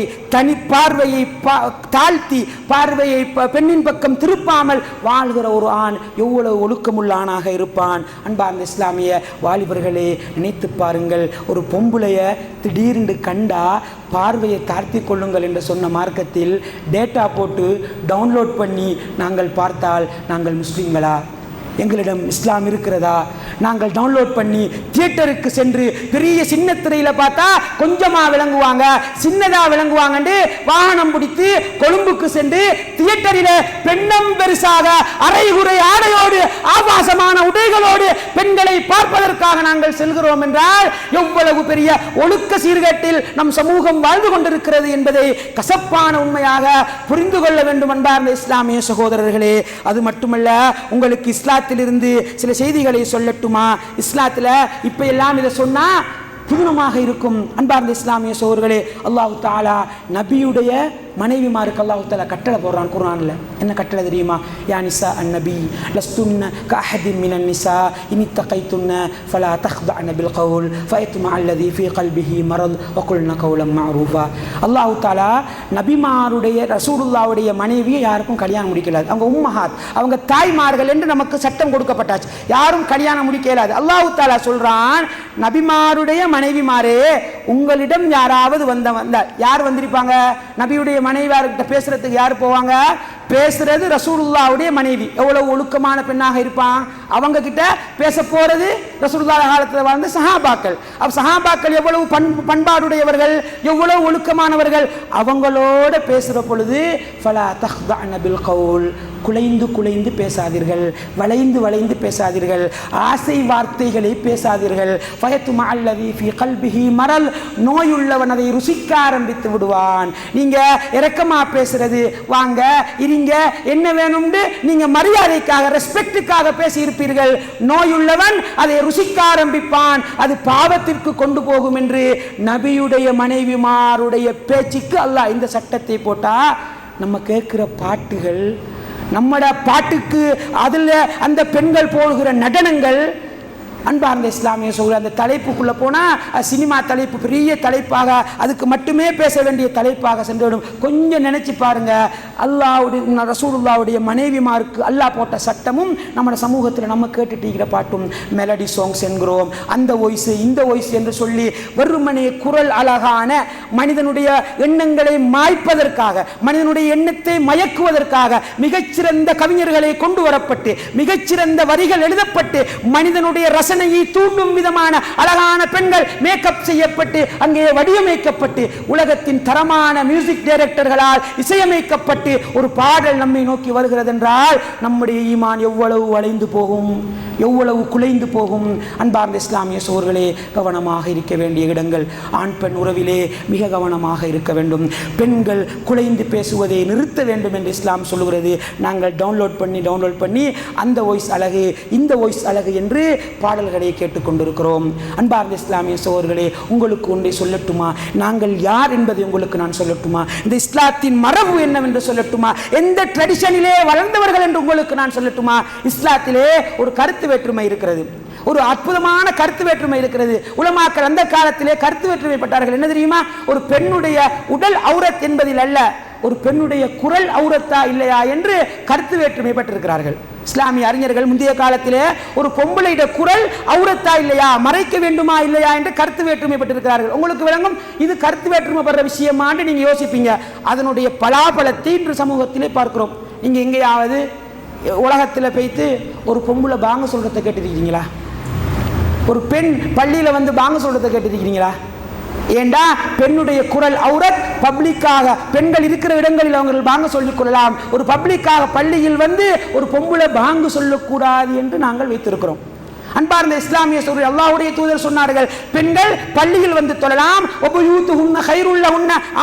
தாழ்த்தி பார்வையை பெண்ணின் பக்கம் திருப்பாமல் வாழ்கிற ஒரு ஆண் எவ்வளவு ஒழுக்கமுள்ள ஆணாக இருப்பான். அன்பார்ந்த இஸ்லாமிய வாலிபர்களே, நினைத்து பாருங்கள், ஒரு பொம்புளைய திடீர்னு கண்டா பார்வையை தாழ்த்தி கொள்ளுங்கள் என்று சொன்ன மார்க்கத்தில் டேட்டா போட்டு டவுன்லோட் பண்ணி நாங்கள் பார்த்தால் நாங்கள் முஸ்லீம்களா? எங்களிடம் இஸ்லாம் இருக்கிறதா? நாங்கள் டவுன்லோட் பண்ணி தியேட்டருக்கு சென்று பெரிய சின்ன திரையில பார்த்தா கொஞ்சமா விளங்குவாங்க, சின்னதா விளங்குவாங்க, வாகனம் பிடித்து கொழும்புக்கு சென்று தியேட்டரில் பெண்ணம் பெருசாக அரைகுறை ஆடையோடு ஆபாசமான உடைகளோடு பெண்களை பார்ப்பதற்காக நாங்கள் செல்கிறோம் என்றால் எவ்வளவு பெரிய ஒழுக்க சீர்கேட்டில் நம் சமூகம் வாழ்ந்து கொண்டிருக்கிறது என்பதை கசப்பான உண்மையாக புரிந்து கொள்ள வேண்டும். அன்பார்ந்த இஸ்லாமிய சகோதரர்களே, அது மட்டுமல்ல, உங்களுக்கு இஸ்லாத்திலிருந்து சில செய்திகளை சொல்லட்டுமா? இஸ்லாத்தில் இப்ப எல்லாம் இதை சொன்னா புதுனமாக இருக்கும். அன்பார்ந்த இஸ்லாமிய சகோதரர்களே, அல்லாஹ் தஆலா நபியுடைய மனைவிமாருக்கு அல்லாஹ் தஆலா கட்டளை போடுறான் குர்ஆன்ல. என்ன கட்டளை தெரியுமா? யா நிசா அன்-நபி லஸ்துன்ன கஅஹதின் மினன் நிசா இன் தகைத்துன்ன ஃபலா தக்தஅன பில் கவுல் ஃபயத்மா அல்லதி ஃபீ கல்பிஹி மரத் வகுல்ன கவுலம் மஅரூஃபா. அல்லாஹ் தஆலா நபிமாருடைய ரசூலுல்லாஹ்வுடைய மனைவியை யாருக்கும் கல்யாணம் முடிக்கலாது. அவங்க உம்மஹாத், அவங்க தாய்மார்கள் என்று நமக்கு சட்டம் கொடுக்கப்பட்டாச்சு. யாரும் கல்யாணம் முடிக்கலாது. அல்லாஹ் தஆலா சொல்றான், நபிமாருடைய மனைவிமாரே, உங்களிடம் யாராவது வந்தால், யார் வந்திருப்பாங்க? நபியுடைய மனைவியார்கிட்ட பேசுறதுக்கு யார் போவாங்க? பேசுறது ரசூலுல்லாஹ்வுடைய மனைவி. எவ்வளவு ஒழுக்கமான பெண்ணாக இருப்பான். அவங்க கிட்ட பேச போறது ரசூலுல்லாஹ் காலத்தில் வாழ்ந்த சஹாபாக்கள். சஹாபாக்கள் எவ்வளவு பண்பாடுடையவர்கள், எவ்வளவு ஒழுக்கமானவர்கள். அவங்களோட பேசுற பொழுது ஃபலா தஹ்தஅன பில் கவுல், குலைந்து குலைந்து பேசாதீர்கள், வளைந்து வளைந்து பேசாதீர்கள், ஆசை வார்த்தைகளை பேசாதீர்கள். ஃபயத்துமா அல்லதி ஃபீ கல்பிஹி மரல், நோயுள்ளவன் அதை ருசிக்க ஆரம்பித்து விடுவான். நீங்க இரக்கமா பேசுறது, வாங்க இருங்க என்ன வேணும்னு நீங்க மரியாதைக்காக ரெஸ்பெக்டுக்காக பேசி இருப்பீர்கள். நோயுள்ளவன் அதை ருசிக்க ஆரம்பிப்பான், அது பாவத்திற்கு கொண்டு போகும் என்று நபியுடைய மனைவிமாருடைய பேச்சுக்கு அல்லாஹ் இந்த சட்டத்தை போட்டா. நம்ம கேட்கிற பாட்டுகள், நம்மட பாட்டுக்கு அதில் அந்த பெண்கள் போடுகிற நடனங்கள், அன்பார்ந்த இஸ்லாமிய சகோதரர்களே, அந்த தலைப்புக்குள்ளே போனால் சினிமா தலைப்பு பெரிய தலைப்பாக, அதுக்கு மட்டுமே பேச வேண்டிய தலைப்பாக சென்றுவிடும். கொஞ்சம் நினச்சி பாருங்க, அல்லாஹ்வுடைய ரசூலுல்லாஹ்வுடைய மனைவிமாருக்கு அல்லாஹ் போட்ட சட்டமும் நம்ம சமூகத்தில் நம்ம கேட்டுட்டிருக்கிற பாட்டும் மெலடி சாங்ஸ் என்கிறோம். அந்த வாய்ஸ் இந்த வாய்ஸ் என்று சொல்லி வெறுமனே குரல் அழகான மனிதனுடைய எண்ணங்களை மாய்ப்பதற்காக, மனிதனுடைய எண்ணத்தை மயக்குவதற்காக மிகச்சிறந்த கவிஞர்களை கொண்டு வரப்பட்டு, மிகச்சிறந்த வரிகள் எழுதப்பட்டு, மனிதனுடைய ரசனையை தூண்டும் விதமான அழகான பெண்கள் மேக்கப் செய்யப்பட்டு, அங்கே வடிவமைக்கப்பட்டு, உலகத்தின் தரமான மியூசிக் டைரக்டர்களால் இசையமைக்கப்பட்டு ஒரு பாடல் நம்மை நோக்கி வருகிறது என்றால் நம்முடைய ஈமான் எவ்வளவு வளைந்து போகும், எவ்வளவு குலைந்து போகும். அன்பார்ந்த இஸ்லாமிய சகோதரர்களே, கவனமாக இருக்க வேண்டிய இடங்கள். ஆண் பெண் உறவிலே மிக கவனமாக இருக்க வேண்டும். பெண்கள் குலைந்து பேசுவதை நிறுத்த வேண்டும் என்று இஸ்லாம் சொல்லுகிறது. நாங்கள் டவுன்லோட் பண்ணி அந்த வாய்ஸ் அழகு, இந்த வாய்ஸ் அழகு என்று பாடல்களை கேட்டுக்கொண்டிருக்கிறோம். அன்பார்ந்த இஸ்லாமிய சகோதரர்களே, உங்களுக்கு ஒன்றை சொல்லட்டுமா? நாங்கள் யார் என்பதை உங்களுக்கு நான் சொல்லட்டுமா? இந்த இஸ்லாத்தின் மரபு என்னவென்று சொல்லட்டுமா? எந்த ட்ரெடிஷனிலே வளர்ந்தவர்கள் என்று உங்களுக்கு நான் சொல்லட்டுமா? இஸ்லாத்திலே ஒரு கருத்து வேற்றுமை இருக்கிறது, ஒரு அற்புதமான கருத்து வேற்றுமை இருக்கிறது. உலமாக்கள் அந்த காலத்திலே கருத்து வேற்றுமைப்பட்டார்கள். என்ன தெரியுமா? ஒரு பெண்ணுடைய உடல் ஔரத் என்பதில் அல்ல, ஒரு பெண்ணுடைய குரல் ஔரத்தா இல்லையா என்று கருத்து வேற்றுமை பட்டிருக்கிறார்கள். இஸ்லாமிய அறிஞர்கள் முந்தைய காலத்திலே ஒரு பொம்பளையிட குரல் ஔரத்தா இல்லையா, மறைக்க வேண்டுமா இல்லையா என்று கருத்து வேற்றுமை பட்டிருக்கிறார்கள். உங்களுக்கு விளங்கும் இது கருத்து வேற்றுமை படுற விஷயமான்னு நீங்க யோசிப்பீங்க. அதனுடைய பலாபலத்தை இன்று சமூகத்திலே பார்க்கிறோம். நீங்க எங்கேயாவது உலகத்தில் போய்த்து ஒரு பொம்பளை பாங்க சொல்றதை கேட்டிருக்கிறீங்களா? ஒரு பெண் பள்ளியில் வந்து பாங்க சொல்றதை கேட்டிருக்கிறீங்களா? ஏண்டா பெண்ணுடைய குரல் ஔரத். பப்ளிக்காக பெண்கள் இருக்கிற இடங்களில் அவங்க பாங்க சொல்லிக் கொள்ளலாம். ஒரு பப்ளிக்காக பள்ளியில் வந்து ஒரு பொம்பளை பாங்கு சொல்லக்கூடாது என்று நாங்கள் வைத்திருக்கிறோம். அன்பார்ந்த இஸ்லாமிய சகோதரர்களே, அல்லாஹ்வுடைய தூதர் சொன்னார்கள், பெண்கள் பள்ளியில் வந்து தொழலாம்,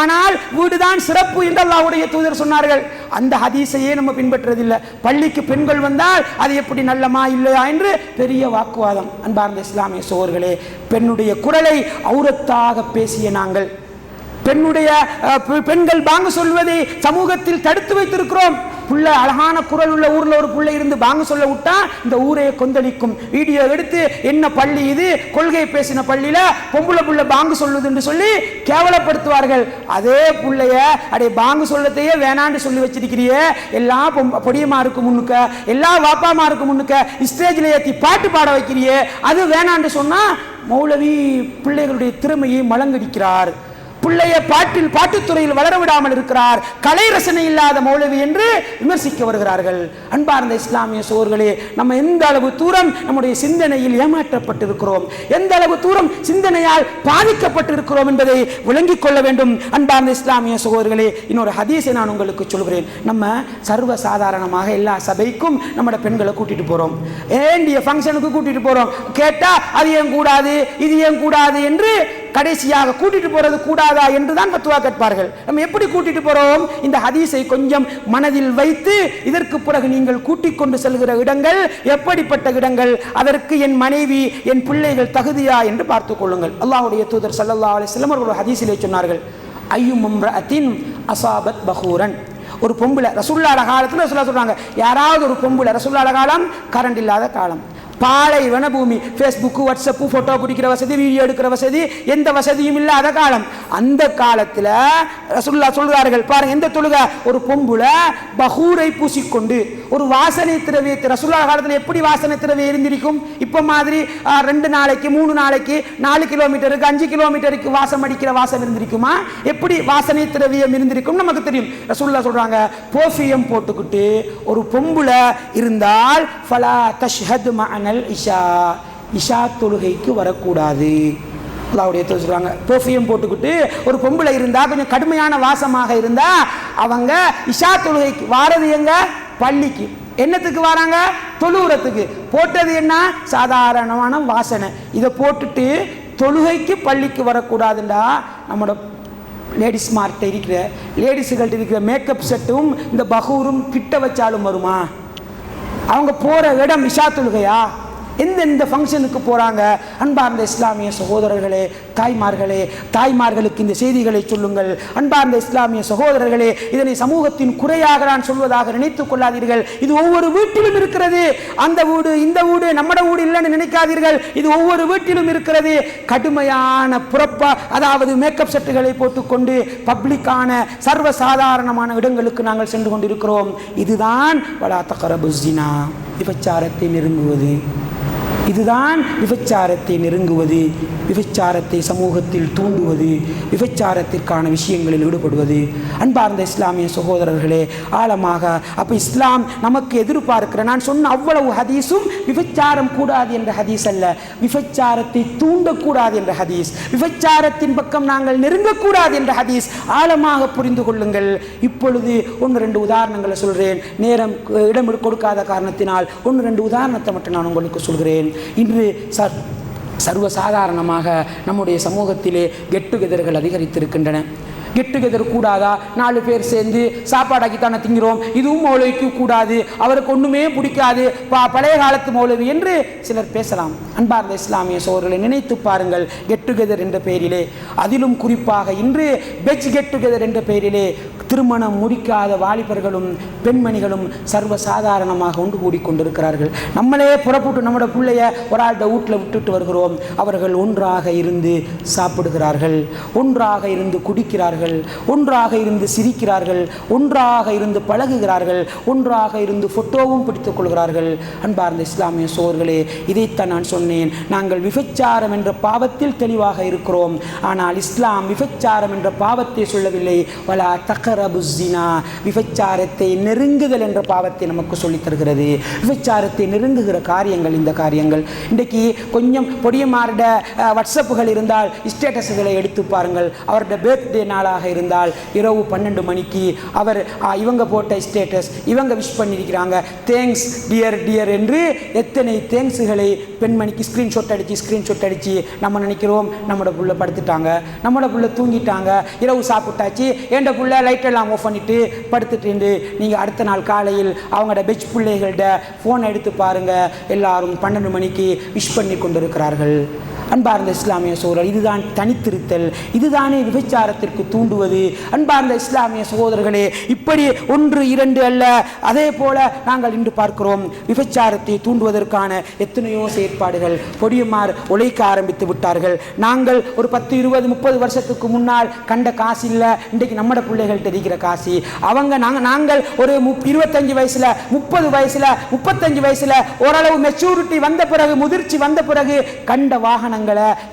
ஆனால் வீடுதான் சிறப்பு என்று அல்லாஹ்வுடைய தூதர் சொன்னார்கள். அந்த ஹதீஸையே நம்ம பின்பற்றதில்லை. பள்ளிக்கு பெண்கள் வந்தால் அது எப்படி நல்லமா இல்லையா என்று பெரிய வாக்குவாதம். அன்பார்ந்த இஸ்லாமிய சகோதரர்களே, பெண்ணுடைய குரலை ஔரத்தாக பேசிய நாங்கள் பெண்கள் பாங்கு சொல்வதை சமூகத்தில் தடுத்து வைத்திருக்கிறோம். புள்ள அழகான குரல் உள்ள ஊர்ல ஒரு புள்ளை இருந்து பாங்கு சொல்ல விட்டா இந்த ஊரே கொந்தளிக்கும். வீடியோ எடுத்து என்ன பள்ளி இது, கொள்கை பேசின பள்ளியில பொம்பளை புள்ள பாங்கு சொல்லுது என்று சொல்லி கேவலப்படுத்துவார்கள். அதே புள்ளைய அடே பாங்கு சொல்லத்தையே வேணான்னு சொல்லி வச்சிருக்கிறியே, எல்லா பொடியமாருக்கு முன்னுக்க, எல்லா வாப்பாமாருக்கு முன்னுக்க ஸ்டேஜில் ஏற்றி பாட்டு பாட வைக்கிறியே, அது வேணான்னு சொன்னா மௌலவி பிள்ளைகளுடைய திறமையை மலங்கடிக்கிறார். பிள்ளைய பாட்டுத்துறையில் வளர விடாமல் இருக்கிறார், கலை ரசனை இல்லாத மௌலவி என்று விமர்சிக்க வருகிறார்கள். அன்பார்ந்த இஸ்லாமிய சகோதரர்களே, நம்ம எந்த அளவு தூரம் நம்முடைய சிந்தனையில் ஏமாற்றப்பட்டிருக்கிறோம், எந்த அளவு தூரம் சிந்தனையால் பாதிக்கப்பட்டிருக்கிறோம் என்பதை விளங்கிக் கொள்ள வேண்டும். அன்பார்ந்த இஸ்லாமிய சகோதரர்களே, இன்னொரு ஹதீஸை நான் உங்களுக்கு சொல்கிறேன். நம்ம சர்வ சாதாரணமாக எல்லா சபைக்கும் நம்மளோட பெண்களை கூட்டிட்டு போறோம், ஏண்டிய ஃபங்க்ஷனுக்கு கூட்டிட்டு போறோம். கேட்டா அது ஏன் கூடாது, இது ஏன் கூடாது என்று கடைசியாக கூட்டிட்டு போறது கூடாதா என்றுதான் பத்துவா கேட்பார்கள். நம்ம எப்படி கூட்டிட்டு போறோம்? இந்த ஹதீஸை கொஞ்சம் மனதில் வைத்து இதற்கு பிறகு நீங்கள் கூட்டிக் கொண்டு செல்கிற இடங்கள் எப்படிப்பட்ட இடங்கள், அதற்கு என் மனைவி என் பிள்ளைகள் தகுதியா என்று பார்த்துக் கொள்ளுங்கள். அல்லாஹ்வுடைய தூதர் ஸல்லல்லாஹு அலைஹி வஸல்லம் அவர்கள் ஹதீஸிலே சொன்னார்கள், ஐயும் இம்ரஅத்தின் அஸாபத் பஹூரன், ஒரு பொம்பளை ரசூலுல்லாஹ் காலத்தில் ரசூலுல்லாஹ் சொல்றாங்க, யாராவது ஒரு பொம்பளை, ரசூலுல்லாஹ் காலம் கரண்ட் இல்லாத காலம், பாலைவன பூமி. ஃபேஸ்புக்கு, வாட்ஸ்அப்பு, ஃபோட்டோ பிடிக்கிற வசதி, வீடியோ எடுக்கிற வசதி, எந்த வசதியும் இல்லாத காலம். அந்த காலத்தில் ரசூலுல்லாஹ் சொல்கிறார்கள் பாருங்க, எந்த தொழுகை, ஒரு பொம்புல பஹூரை பூசிக்கொண்டு ஒரு வாசனை திரவியத்தை, ரசூலுல்லாஹ் காலத்தில் எப்படி வாசனை திரவியம் இருந்திருக்கும்? இப்போ மாதிரி 2 நாளைக்கு 3 நாளைக்கு 4 கிலோமீட்டருக்கு 5 கிலோமீட்டருக்கு வாசம் அடிக்கிற வாசம் இருந்திருக்குமா? எப்படி வாசனை திரவியம் இருந்திருக்கும் நமக்கு தெரியும். ரசூலுல்லாஹ் சொல்றாங்க, பெர்ஃபியூம் போட்டுக்கிட்டு ஒரு பொம்புல இருந்தால் ஃபலா தஷ்ஹத் மஅனல் இஷா, இஷா தொழுகைக்கு வரக்கூடாது. அல்லாஹ்வுடைய தூதர் சொல்றாங்க, பெர்ஃபியூம் போட்டுக்கிட்டு ஒரு பொம்பளை இருந்தா, கொஞ்சம் கடுமையான வாசமாக இருந்தா, அவங்க இஷா தொழுகைக்கு வாரது எங்க? பள்ளிக்கு. என்னத்துக்கு வராங்க? தொழுவுறத்துக்கு. போட்டது என்ன? சாதாரணமான வாசனை. இதை போட்டுட்டு தொழுகைக்கு பள்ளிக்கு வரக்கூடாதுண்டா, நம்மளோட லேடிஸ் மார்க்கிட்ட இருக்கிற லேடிஸுகள்கிட்ட இருக்கிற மேக்கப் செட்டும் இந்த பஹூரும் கிட்ட வச்சாலும் வருமா? அவங்க போகிற இடம் இஷா தொழுகையா? எந்தெந்த ஃபங்க்ஷனுக்கு போகிறாங்க? அன்பார்ந்த இஸ்லாமிய சகோதரர்களே, தாய்மார்களே, தாய்மார்களுக்கு இந்த செய்திகளை சொல்லுங்கள். அன்பார்ந்த இஸ்லாமிய சகோதரர்களே, இதனை சமூகத்தின் குறையாக நான் சொல்வதாக நினைத்துக் கொள்ளாதீர்கள். இது ஒவ்வொரு வீட்டிலும் இருக்கிறது. அந்த வீடு இந்த வீடு நம்மட வீடு இல்லைன்னு நினைக்காதீர்கள். இது ஒவ்வொரு வீட்டிலும் இருக்கிறது. கடுமையான அதாவது மேக்கப் செட்டுகளை போட்டுக்கொண்டு பப்ளிக்கான சர்வசாதாரணமான இடங்களுக்கு நாங்கள் சென்று கொண்டிருக்கிறோம். இதுதான் வலா தக்ரபுஸ் ஸினா, விபச்சாரத்தை நெருங்குவது. இதுதான் விபச்சாரத்தை நெருங்குவது, விபச்சாரத்தை சமூகத்தில் தூண்டுவது, விபச்சாரத்திற்கான விஷயங்களில் ஈடுபடுவது. அன்பார்ந்த இஸ்லாமிய சகோதரர்களே, ஆழமாக அப்போ இஸ்லாம் நமக்கு எதிர்பார்க்கிற, நான் சொன்ன அவ்வளவு ஹதீஸும் விபச்சாரம் கூடாது என்ற ஹதீஸ் அல்ல, விபச்சாரத்தை தூண்டக்கூடாது என்ற ஹதீஸ், விபச்சாரத்தின் பக்கம் நாங்கள் நெருங்கக்கூடாது என்ற ஹதீஸ். ஆழமாக புரிந்து கொள்ளுங்கள். இப்பொழுது 1-2 உதாரணங்களை சொல்கிறேன். நேரம் இடம் கொடுக்காத காரணத்தினால் 1-2 உதாரணத்தை மட்டும் நான் உங்களுக்கு சொல்கிறேன். இன்று சர்வசாதாரணமாக நம்முடைய சமூகத்திலே கெட் டுகெதர்கள் அதிகரித்திருக்கின்றன. கெட் டுகெதர் கூடாதா? 4 பேர் சேர்ந்து சாப்பாடாக்கித்தானே திங்கிறோம், இதுவும் மௌலவிக்கு கூடாது, அவருக்கு ஒன்றுமே பிடிக்காது, பழைய காலத்து மௌலவி என்று சிலர் பேசலாம். அன்பார்ந்த இஸ்லாமிய சோழர்களை நினைத்து பாருங்கள். கெட் டுகெதர் என்ற பெயரிலே, அதிலும் குறிப்பாக இன்று பெச் கெட் டுகெதர் என்ற பெயரிலே திருமணம் முடிக்காத வாலிபர்களும் பெண்மணிகளும் சர்வசாதாரணமாக ஒன்று கூடிக்கொண்டிருக்கிறார்கள். நம்மளே புறப்பட்டு நம்மளோட பிள்ளைய ஒரு ஆள்கிட்ட வீட்டில் விட்டுட்டு வருகிறோம். அவர்கள் ஒன்றாக இருந்து சாப்பிடுகிறார்கள், ஒன்றாக இருந்து குடிக்கிறார்கள், ஒன்றாக இருந்து சிரிக்கிறார்கள், ஒன்றாக இருந்து பழகுகிறார்கள், ஒன்றாக இருந்து ஃபோட்டோவும் பிடித்துக் கொள்கிறார்கள். அன்பார்ந்த இஸ்லாமிய சோர்களே, இதைத்தான் நான் சொன்னேன். நாங்கள் விபச்சாரம் என்ற பாவத்தில் தெளிவாக இருக்கிறோம். ஆனால் இஸ்லாம் விபச்சாரம் என்ற பாவத்தை சொல்லவில்லை. வலா தக்ரபுஸ் ஸினா, விபச்சாரத்தை நெருங்குதல் என்ற பாவத்தை நமக்கு சொல்லித் தருகிறது. விபச்சாரத்தை நெருங்குகிற காரியங்கள் இந்த காரியங்கள். இன்றைக்கு கொஞ்சம் பொடியமாரோட வாட்ஸ்அப்புகள் இருந்தால் ஸ்டேட்டஸுகளை எடுத்து பாருங்கள். அவருடைய பர்த்டே நாளாக இருந்தால் இரவு 12 மணிக்கு அவர் இவங்க போட்ட ஸ்டேட்டஸ், இவங்க விஷ் பண்ணியிருக்கிறாங்க, தேங்க்ஸ் டியர் டியர் என்று எத்தனை தேங்க்ஸுகளை பெண்மணிக்கு ஸ்க்ரீன்ஷாட் அடித்து நம்ம நினைக்கிறோம் நம்மளோட புள்ள படுத்துட்டாங்க, நம்மளோட புள்ள தூங்கிட்டாங்க, இரவு சாப்பிட்டாச்சு, ஏண்ட புள்ள லைட்டெல்லாம் ஆஃப் பண்ணிட்டு படுத்துட்டு. நீங்கள் அடுத்த நாள் காலையில் அவங்களோட பெச் பிள்ளைகள்கிட்ட ஃபோனை எடுத்து பாருங்கள், எல்லாரும் 12 மணிக்கு விஷ் பண்ணி கொண்டிருக்கிறார்கள். அன்பார்ந்த இஸ்லாமிய சகோதரர், இதுதான் தனித்திருத்தல், இதுதானே விபச்சாரத்திற்கு தூண்டுவது. அன்பார்ந்த இஸ்லாமிய சகோதரர்களே, இப்படி 1, 2 அல்ல, அதே போல நாங்கள் இன்று பார்க்கிறோம் விபச்சாரத்தை தூண்டுவதற்கான எத்தனையோ செயற்பாடுகள். பொடியமார் உழைக்க ஆரம்பித்து விட்டார்கள். நாங்கள் ஒரு 10, 20, 30 வருஷத்துக்கு முன்னால் கண்ட காசு இல்லை, இன்றைக்கு நம்மட பிள்ளைகள்கிட்ட இருக்கிற காசு. அவங்க நாங்கள் ஒரு 25 வயசுல 30 வயசுல 35 வயசுல ஓரளவு மெச்சூரிட்டி வந்த பிறகு, முதிர்ச்சி வந்த பிறகு கண்ட வாகனங்களை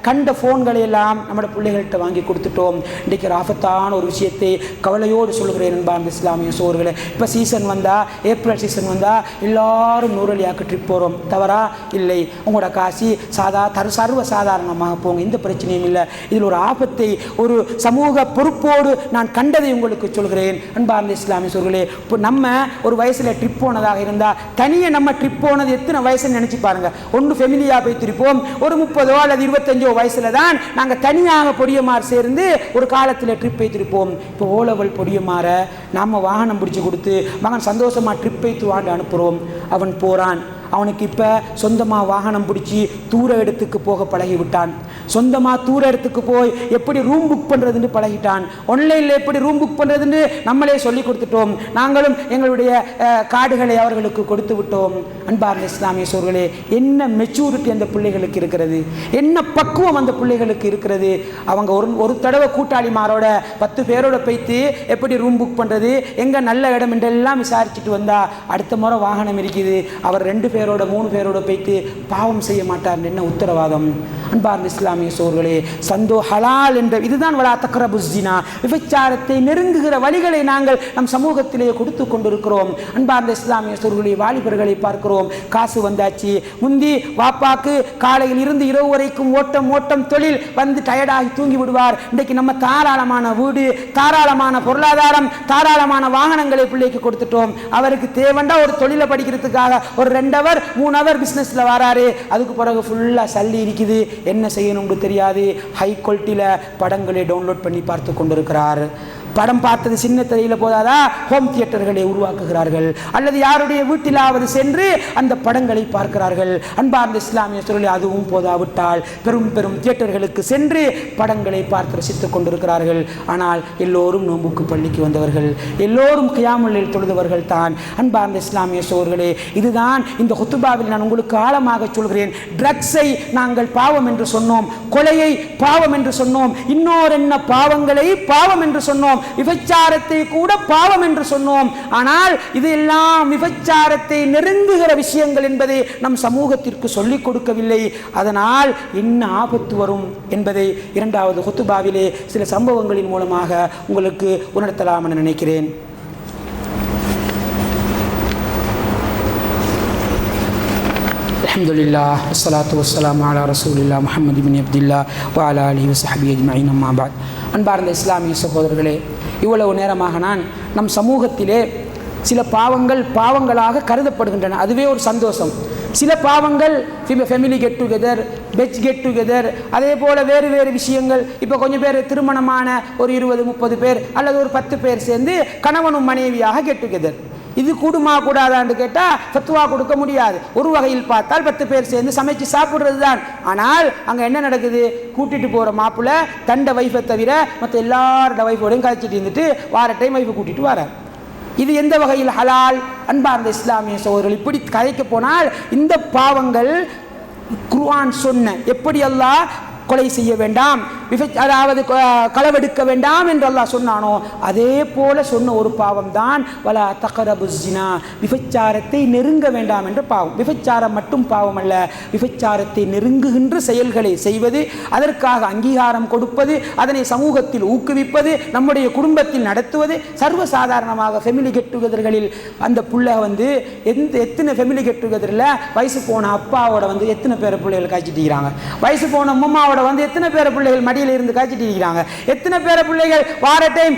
கண்ட போன்களை எல்லாம் நம்ம பிள்ளைகள்கிட்ட வாங்கி கொடுத்துட்டோம். இன்றைக்கு ஆபத்தான ஒரு விஷயத்தை கவலையோடு சொல்கிறேன் அன்பார்ந்த இஸ்லாமிய சகோதரர்களே. இப்போ சீசன் வந்தா, ஏப்ரல் சீசன் வந்தா எல்லாரும் நூறலியாக்கு ட்ரிப் போகிறோம். தவறா? இல்லை. உங்களோட காசி சர்வ சாதாரணமாக போங்க, எந்த பிரச்சனையும் இல்லை. இதில் ஒரு ஆபத்தை, ஒரு சமூக பொறுப்போடு நான் கண்டதை உங்களுக்கு சொல்கிறேன் அன்பார்ந்த இஸ்லாமிய சகோதரர்களே. இப்போ நம்ம ஒரு வயசில் ட்ரிப் போனதாக இருந்தால், தனியே நம்ம ட்ரிப் போனது எத்தனை வயசுன்னு நினச்சி பாருங்கள். ஒன்று ஃபெமிலியாக போய் திருப்போம், ஒரு 30 அல்லது 25 வயசுல தான் நாங்கள் தனியாக பொடியமார் சேர்ந்து ஒரு காலத்தில் ட்ரிப் வைத்திருப்போம். இப்போ ஓலவல் பொடியமாற நாம் வாகனம் பிடிச்சி கொடுத்து மகன் சந்தோஷமாக ட்ரிப் வைத்து வாண்டு அனுப்புகிறோம். அவன் போகிறான், அவனுக்கு இப்போ சொந்தமாக வாகனம் பிடிச்சி தூர இடத்துக்கு போக பழகிவிட்டான். சொந்தமாக தூர இடத்துக்கு போய் எப்படி ரூம் புக் பண்ணுறதுன்னு பழகிட்டான். ஆன்லைனில் எப்படி ரூம் புக் பண்ணுறதுன்னு நம்மளே சொல்லி கொடுத்துட்டோம். நாங்களும் எங்களுடைய கார்டுகளை அவர்களுக்கு கொடுத்து விட்டோம். அன்பார்ந்த இஸ்லாமிய சோர்களே, என்ன மெச்சூரிட்டி அந்த பிள்ளைகளுக்கு இருக்கிறது, என்ன பக்குவம் அந்த பிள்ளைகளுக்கு இருக்கிறது. அவங்க ஒரு தடவை கூட்டாளிமாரோட 10 பேரோட போய்த்து எப்படி ரூம் புக் பண்ணுறது, எங்கே நல்ல இடம் என்றெல்லாம் விசாரிச்சுட்டு வந்தால் அடுத்த முறை வாகனம் இருக்குது அவர் 2 பேரோட 3 பேரோட போய்த்து பாவம் செய்ய மாட்டார் என்ன உத்தரவாதம். அன்பார்ந்த இஸ்லாமிய சோர்களே, சந்தோ ஹலால் என்ற இதுதான் வலா தக்ரபுஸ் ஜினா, விபச்சாரத்தை நெருங்குகிற வழிகளை நாங்கள் நம் சமூகத்திலேயே கொடுத்து கொண்டிருக்கிறோம். அன்பார்ந்த இஸ்லாமிய சோர்களே, வாலிபர்களை பார்க்கிறோம். காசு வந்தாச்சு, முந்தி வாப்பாக்கு காலையில் இருந்து இரவு வரைக்கும் ஓட்டம் தொழில் வந்து டயர்டாகி தூங்கி விடுவார். இன்றைக்கு நம்ம தாராளமான வீடு, தாராளமான பொருளாதாரம், தாராளமான வாகனங்களை பிள்ளைக்கு கொடுத்துட்டோம். அவருக்கு தேவைண்டா ஒரு தொழிலை படிக்கிறதுக்காக ஒரு 2 hour 3 hour பிஸ்னஸில் வராரு. அதுக்கு பிறகு ஃபுல்லாக சல்லி இருக்குது, என்ன செய்யணும்னு தெரியாது. ஹை குவாலிட்டியில் படங்களை டவுன்லோட் பண்ணி பார்த்து கொண்டிருக்கிறார். படம் பார்த்தது சின்ன திரையில் போதாதா, ஹோம் தியேட்டர்களை உருவாக்குகிறார்கள், அல்லது யாருடைய வீட்டிலாவது சென்று அந்த படங்களை பார்க்கிறார்கள். அன்பார்ந்த இஸ்லாமிய சூழலை அதுவும் போதாவிட்டால் பெரும் தியேட்டர்களுக்கு சென்று படங்களை பார்த்து ரசித்துக் கொண்டிருக்கிறார்கள். ஆனால் எல்லோரும் நோன்புக்கு பள்ளிக்கு வந்தவர்கள், எல்லோரும் கியாமுல்லைல் தொழுதவர்கள் தான். அன்பார்ந்த இஸ்லாமிய சோர்களே, இதுதான் இந்த ஹுத்துபாவில் நான் உங்களுக்கு ஆழமாக சொல்கிறேன். ட்ரக்ஸை நாங்கள் பாவம் என்று சொன்னோம், கொலையை பாவம் என்று சொன்னோம், இன்னொரு என்ன பாவங்களை பாவம் என்று சொன்னோம், விபச்சாரத்தை கூட பாவம் என்று சொன்னோம். ஆனால் இதெல்லாம் விபச்சாரத்தை நெருங்குகிற விஷயங்கள் என்பதை நம் சமூகத்திற்கு சொல்லிக் கொடுக்கவில்லை. அதனால் என்ன ஆபத்து வரும் என்பதை 2வது ஹுத்துபாவிலே சில சம்பவங்களின் மூலமாக உங்களுக்கு உணர்த்தலாம் என நினைக்கிறேன். அல்ஹம்துலில்லாஹ் வஸ்ஸலாத்து வஸ்ஸலாமு அலா ரசூலில்லாஹ் முஹம்மது இப்னு அப்துல்லாஹ் வ அலா ஆலிஹி வஸஹ்பிஹி அஜ்மஈன். அம்மா பஅத். அன்பார்ந்த இஸ்லாமிய சகோதரர்களே, இவ்வளவு நேரமாக நான் நம் சமூகத்திலே சில பாவங்களாக கருதப்படுகின்றன, அதுவே ஒரு சந்தோஷம். சில பாவங்கள் family get together, batch get together, அதே போல் வேறு விஷயங்கள். இப்போ கொஞ்சம் பேர் திருமணமான ஒரு 20-30 பேர் அல்லது ஒரு 10 பேர் சேர்ந்து கணவனும் மனைவியாக கெட் டுகெதர். இது கூடுமா கூடாதான்னு கேட்டால் ஃபத்வா கொடுக்க முடியாது. ஒரு வகையில் பார்த்தால் 10 பேர் சேர்ந்து சமைச்சு சாப்பிட்றது தான். ஆனால் அங்கே என்ன நடக்குது, கூட்டிகிட்டு போகிற மாப்பிள்ளை தண்டை வைஃபை தவிர மற்ற எல்லாரோட வைஃபோடையும் கழிச்சிட்டு இருந்துட்டு வார டைம் வைஃபை கூட்டிகிட்டு வரார். இது எந்த வகையில் ஹலால்? அன்பார்ந்த இஸ்லாமிய சகோதரர்கள், இப்படி கதைக்க போனால் இந்த பாவங்கள் குர்ஆன் சொன்ன எப்படி அல்லாஹ் கொலை செய்ய வேண்டாம், அதாவது களவெடுக்க வேண்டாம் என்று அல்லாஹ் சொன்னானோ அதே போல சொன்ன ஒரு பாவம் தான் வலா தக்ரபுஸ் ஜினா, விபச்சாரத்தை நெருங்க வேண்டாம் என்ற பாவம். விபச்சாரம் மட்டும் பாவம் அல்ல, விபச்சாரத்தை நெருங்குகின்ற செயல்களை செய்வது, அதற்காக அங்கீகாரம் கொடுப்பது, அதனை சமூகத்தில் ஊக்குவிப்பது, நம்முடைய குடும்பத்தில் நடத்துவது சர்வசாதாரணமாக. ஃபெமிலி கெட் டுகெதர்களில் அந்த புள்ளை வந்து எத்தனை ஃபெமிலி கெட் டுகெதரில் வயசு போன அப்பாவோட வந்து எத்தனை பேரை பிள்ளைகள் காய்ச்சிட்டு இருக்கிறாங்க, வயசு போன அம்மாவோட வந்து எத்தனை பேர பிள்ளைகள் மடியில் இருந்து காய்ச்சிட்டு இருக்கிறாங்க, எத்தனை பேர பிள்ளைகள் வார டைம்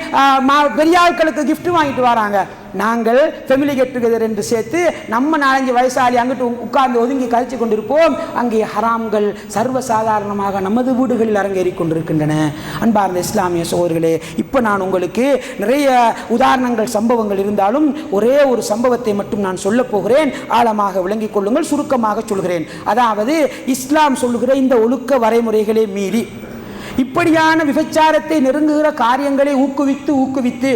பெரிய ஆட்களுக்கு கிஃப்ட் வாங்கிட்டு வராங்க. நாங்கள் ஃபெமிலி கெட் டுகெதர் என்று சேர்த்து நம்ம 4-5 வயசாளி அங்கிட்டு உட்கார்ந்து ஒதுங்கி கழிச்சு கொண்டிருப்போம். அங்கே ஹராம்கள் சர்வசாதாரணமாக நமது வீடுகளில் அரங்கேறி கொண்டிருக்கின்றன. அன்பார்ந்த இஸ்லாமிய சகோதரர்களே, இப்போ நான் உங்களுக்கு நிறைய உதாரணங்கள் சம்பவங்கள் இருந்தாலும் ஒரே ஒரு சம்பவத்தை மட்டும் நான் சொல்ல போகிறேன். ஆழமாக விளங்கிக் கொள்ளுங்கள், சுருக்கமாக சொல்கிறேன். அதாவது இஸ்லாம் சொல்லுகிற இந்த ஒழுக்க வரைமுறைகளை மீறி இப்படியான விபச்சாரத்தை நெருங்குகிற காரியங்களை ஊக்குவித்து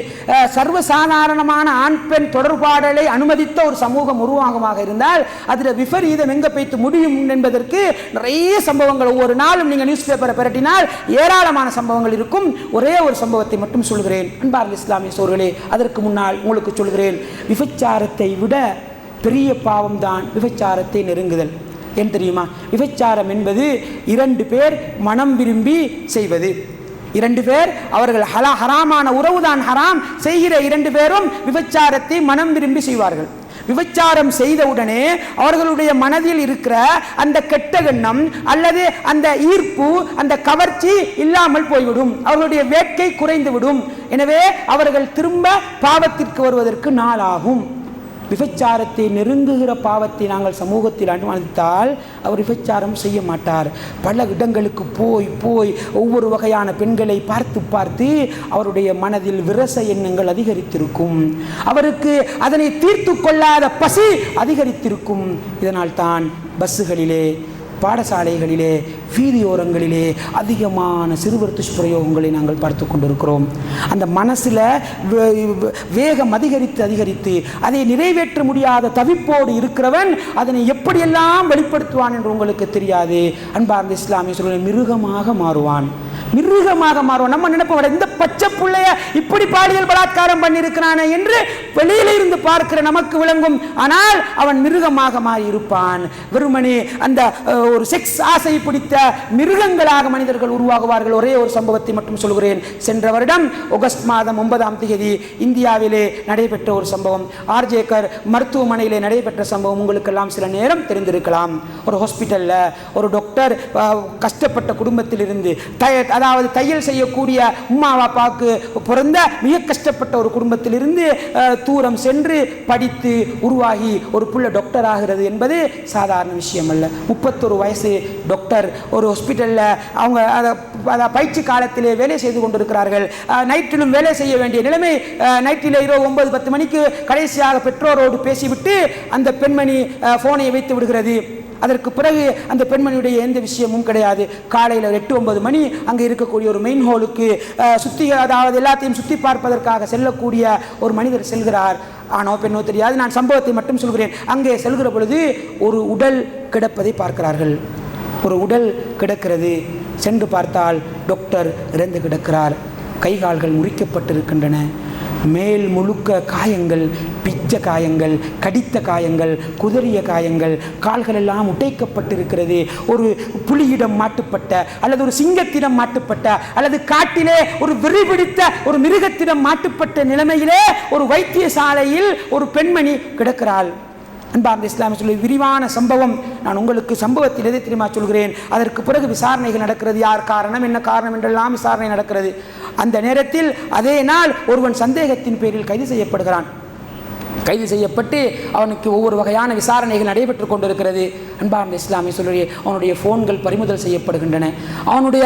சர்வசாதாரணமான ஆண் பெண் தொடர்பாடலை அனுமதித்த ஒரு சமூகம் உருவாகமாக இருந்தால் அதில் விபரீதம் எங்கே போய்த்து முடியும் என்பதற்கு நிறைய சம்பவங்கள் ஒவ்வொரு நாளும் நீங்கள் நியூஸ் பேப்பரை பிரட்டினால் ஏராளமான சம்பவங்கள் இருக்கும். ஒரே ஒரு சம்பவத்தை மட்டும் சொல்கிறேன். அன்பார்ந்த இஸ்லாமிய சோர்களே, அதற்கு முன்னால் உங்களுக்கு சொல்கிறேன், விபச்சாரத்தை விட பெரிய பாவம் தான் விபச்சாரத்தை நெருங்குதல். ஏன் தெரியுமா? விபச்சாரம் என்பது 2 பேர் மனம் விரும்பி செய்வது. 2 பேர் அவர்கள் ஹராமான உறவுதான் ஹராம் செய்கிற 2 பேரும் விபச்சாரத்தை மனம் விரும்பி செய்வார்கள். விபச்சாரம் செய்தவுடனே அவர்களுடைய மனதில் இருக்கிற அந்த கெட்ட எண்ணம் அல்லது அந்த ஈர்ப்பு, அந்த கவர்ச்சி இல்லாமல் போய்விடும். அவர்களுடைய வேட்கை குறைந்துவிடும். எனவே அவர்கள் திரும்ப பாவத்திற்கு வருவதற்கு நாளாகும். விபச்சாரத்தை நெருங்குகிற பாவத்தை நாங்கள் சமூகத்தில் அனுமதித்தால் அவர் விபச்சாரம் செய்ய மாட்டார். பல இடங்களுக்கு போய் போய் ஒவ்வொரு வகையான பெண்களை பார்த்து பார்த்து அவருடைய மனதில் விரச எண்ணங்கள் அதிகரித்திருக்கும். அவருக்கு அதனை தீர்த்து கொள்ளாத பசி அதிகரித்திருக்கும். இதனால் தான் பஸ்ஸுகளிலே, பாடசாலைகளிலே, வீதியோரங்களிலே அதிகமான சிறுவர் துஷ்பிரயோகங்களை நாங்கள் பார்த்து கொண்டிருக்கிறோம். அந்த மனசில் வேகம் அதிகரித்து அதை நிறைவேற்ற முடியாத தவிப்போடு இருக்கிறவன் அதனை எப்படியெல்லாம் வெளிப்படுத்துவான் என்று உங்களுக்கு தெரியாது. அன்பார்ந்த இஸ்லாமிய சொல்ல மிருகமாக மாறுவான். நம்ம நினைப்போம், இந்த பச்சை பிள்ளைய இப்படி பாலியல் பலாத்காரம் பண்ணியிருக்கிறானே என்று வெளியில இருந்து பார்க்கிற நமக்கு விளங்கும். ஆனால் அவன் மிருகமாக மாறி இருப்பான். வெறுமனே அந்த ஒரு செக்ஸ் ஆசை பிடித்த மிருகங்களாக மனிதர்கள் உருவாகுவார்கள். ஒரே ஒரு சம்பவத்தை மட்டும் சொல்கிறேன். சென்ற வருடம் ஆகஸ்ட் மாதம் 9ஆம் தேதி இந்தியாவிலே நடைபெற்ற ஒரு சம்பவம், ஆர்ஜேக்கர் மருத்துவமனையிலே நடைபெற்ற சம்பவம் உங்களுக்கெல்லாம் சில நேரம் தெரிந்திருக்கலாம். ஒரு ஹாஸ்பிட்டல்ல ஒரு டாக்டர் கஷ்டப்பட்ட குடும்பத்தில் இருந்து, அதாவது தையல் செய்யக்கூடிய உம்மா அப்பாவுக்கு பிறந்த மிக கஷ்டப்பட்ட ஒரு குடும்பத்திலிருந்து தூரம் சென்று படித்து உருவாகி ஒரு புள்ள டாக்டர் ஆகிறது என்பது சாதாரண விஷயம் அல்ல. 31 வயசு டாக்டர் ஒரு ஹாஸ்பிட்டலில் அவங்க பயிற்சி காலத்திலே வேலை செய்து கொண்டிருக்கிறார்கள். நைட்டிலும் வேலை செய்ய வேண்டிய நிலைமை. நைட்டில் இரவு 9-10 மணிக்கு கடைசியாக பெற்றோரோடு பேசிவிட்டு அந்த பெண்மணி போனை வைத்து விடுகிறது. அதற்கு பிறகு அந்த பெண்மணியுடைய எந்த விஷயமும் கிடையாது. காலையில் 8-9 மணி அங்கே இருக்கக்கூடிய ஒரு மெயின் ஹாலுக்கு அதாவது எல்லாத்தையும் சுற்றி பார்ப்பதற்காக செல்லக்கூடிய ஒரு மனிதர் செல்கிறார். ஆனோ பெண்ணோ தெரியாது, நான் சம்பவத்தை மட்டும் சொல்கிறேன். அங்கே செல்கிற பொழுது ஒரு உடல் கிடப்பதை பார்க்கிறார்கள். ஒரு உடல் கிடக்கிறது. சென்று பார்த்தால் டாக்டர் இறந்து கிடக்கிறார். கைகால்கள் முறிக்கப்பட்டிருக்கின்றன. மேல் முழுக்க காயங்கள், பிச்ச காயங்கள், கடித்த காயங்கள், குதறிய காயங்கள், கால்கள் எல்லாம் உடைக்கப்பட்டிருக்கிறது. ஒரு புலியிடம் மாட்டுப்பட்ட அல்லது ஒரு சிங்கத்திடம் மாட்டுப்பட்ட அல்லது காட்டிலே ஒரு வெறிபிடித்த ஒரு மிருகத்திடம் மாட்டுப்பட்ட நிலைமையிலே ஒரு வைத்தியசாலையில் ஒரு பெண்மணி கிடக்கிறாள். அன்பார்ந்த இஸ்லாமிய சொல்லி விரிவான சம்பவம். நான் உங்களுக்கு சம்பவத்தில் எதை தெரியுமா சொல்கிறேன். அதற்கு பிறகு விசாரணைகள் நடக்கிறது. யார் காரணம், என்ன காரணம் என்றெல்லாம் விசாரணை நடக்கிறது. அந்த நேரத்தில் அதே நாள் ஒருவன் சந்தேகத்தின் பேரில் கைது செய்யப்படுகிறான். கைது செய்யப்பட்டு அவனுக்கு ஒவ்வொரு வகையான விசாரணைகள் நடைபெற்று கொண்டிருக்கிறது. அன்பார்ந்த இஸ்லாமிய சொல்லி அவனுடைய ஃபோன்கள் பறிமுதல் செய்யப்படுகின்றன.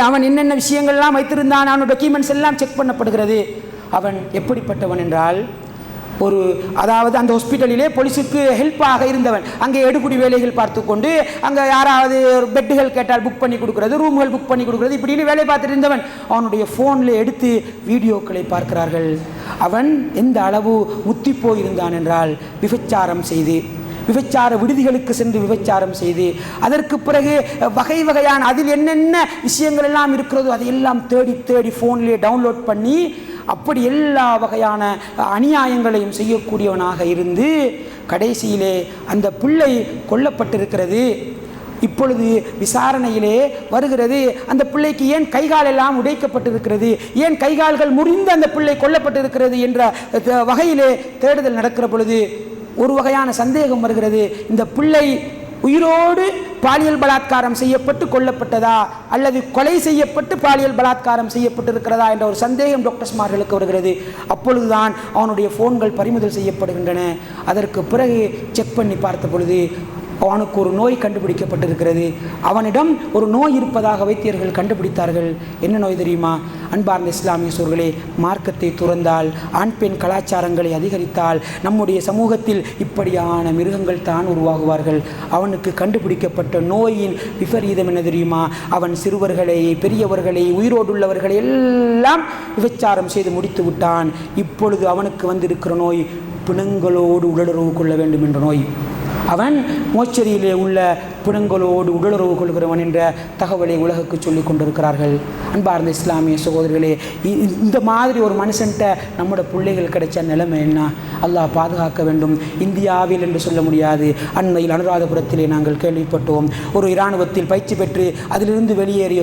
அவன் என்னென்ன விஷயங்கள்லாம் வைத்திருந்தான், அவனுடைய டாக்குமெண்ட்ஸ் எல்லாம் செக் பண்ணப்படுகிறது. அவன் எப்படிப்பட்டவன் என்றால், அதாவது அந்த ஹாஸ்பிட்டலிலே போலீஸுக்கு ஹெல்ப்பாக இருந்தவன். அங்கே எடுக்குடி வேலைகள் பார்த்து கொண்டு அங்கே யாராவது பெட்டுகள் கேட்டால் புக் பண்ணி கொடுக்குறது, ரூம்கள் புக் பண்ணி கொடுக்குறது, இப்படின்னு வேலை பார்த்துட்டு இருந்தவன். அவனுடைய ஃபோனில் எடுத்து வீடியோக்களை பார்க்கிறார்கள். அவன் எந்த அளவு முத்தி போயிருந்தான் என்றால், விபச்சார விடுதிகளுக்கு சென்று விபச்சாரம் செய்து அதற்கு பிறகு வகை வகையான அதில் என்னென்ன விஷயங்கள் எல்லாம் இருக்கிறதோ அதையெல்லாம் தேடி தேடி ஃபோனிலே டவுன்லோட் பண்ணி அப்படி எல்லா வகையான அநியாயங்களையும் செய்யக்கூடியவனாக இருந்து கடைசியிலே அந்த பிள்ளை கொல்லப்பட்டிருக்கிறது. இப்பொழுது விசாரணையிலே வருகிறது, அந்த பிள்ளைக்கு ஏன் கைகால் எல்லாம் உடைக்கப்பட்டிருக்கிறது, ஏன் கைகால்கள் முறிந்து அந்த பிள்ளை கொல்லப்பட்டிருக்கிறது என்ற வகையிலே தேடுதல் நடக்கிற பொழுது ஒரு வகையான சந்தேகம் வருகிறது. இந்த பிள்ளை உயிரோடு பாலியல் பலாத்காரம் செய்யப்பட்டு கொல்லப்பட்டதா அல்லது கொலை செய்யப்பட்டு பாலியல் பலாத்காரம் செய்யப்பட்டிருக்கிறதா என்ற ஒரு சந்தேகம் டாக்டர்ஸ்மார்களுக்கு வருகிறது. அப்பொழுதுதான் அவனுடைய ஃபோன்கள் பறிமுதல் செய்யப்படுகின்றன. அதற்கு பிறகு செக் பண்ணி பார்த்த பொழுது அவனுக்கு ஒரு நோய் கண்டுபிடிக்கப்பட்டிருக்கிறது. அவனிடம் ஒரு நோய் இருப்பதாக வைத்தியர்கள் கண்டுபிடித்தார்கள். என்ன நோய் தெரியுமா? அன்பார்ந்த இஸ்லாமிய சோர்களே, மார்க்கத்தை துறந்தால், ஆண் பெண் கலாச்சாரங்களை அதிகரித்தால் நம்முடைய சமூகத்தில் இப்படியான மிருகங்கள் தான் உருவாகுவார்கள். அவனுக்கு கண்டுபிடிக்கப்பட்ட நோயின் விபரீதம் என்ன தெரியுமா? அவன் சிறுவர்களை, பெரியவர்களை, உயிரோடுள்ளவர்களை எல்லாம் விபச்சாரம் செய்து முடித்து விட்டான். இப்பொழுது அவனுக்கு வந்திருக்கிற நோய் பிணங்களோடு உடலுறவு கொள்ள வேண்டும் என்ற நோய். அவன் மோச்சரியிலே உள்ள பிணங்களோடு உடலுறவு கொள்கிறவன் என்ற தகவலை உலகுக்கு சொல்லிக் கொண்டிருக்கிறார்கள். அன்பார்ந்த இஸ்லாமிய சகோதரர்களே, இந்த மாதிரி ஒரு மனுஷன்ட்ட நம்முடைய பிள்ளைகள் கிடைச்ச நிலைமை என்ன? அல்லாஹ் பாதுகாக்க வேண்டும். இந்தியாவில் என்று சொல்ல முடியாது, அண்மையில் அனுராதபுரத்திலே நாங்கள் கேள்விப்பட்டோம். ஒரு இராணுவத்தில் பயிற்சி பெற்று அதிலிருந்து வெளியேறிய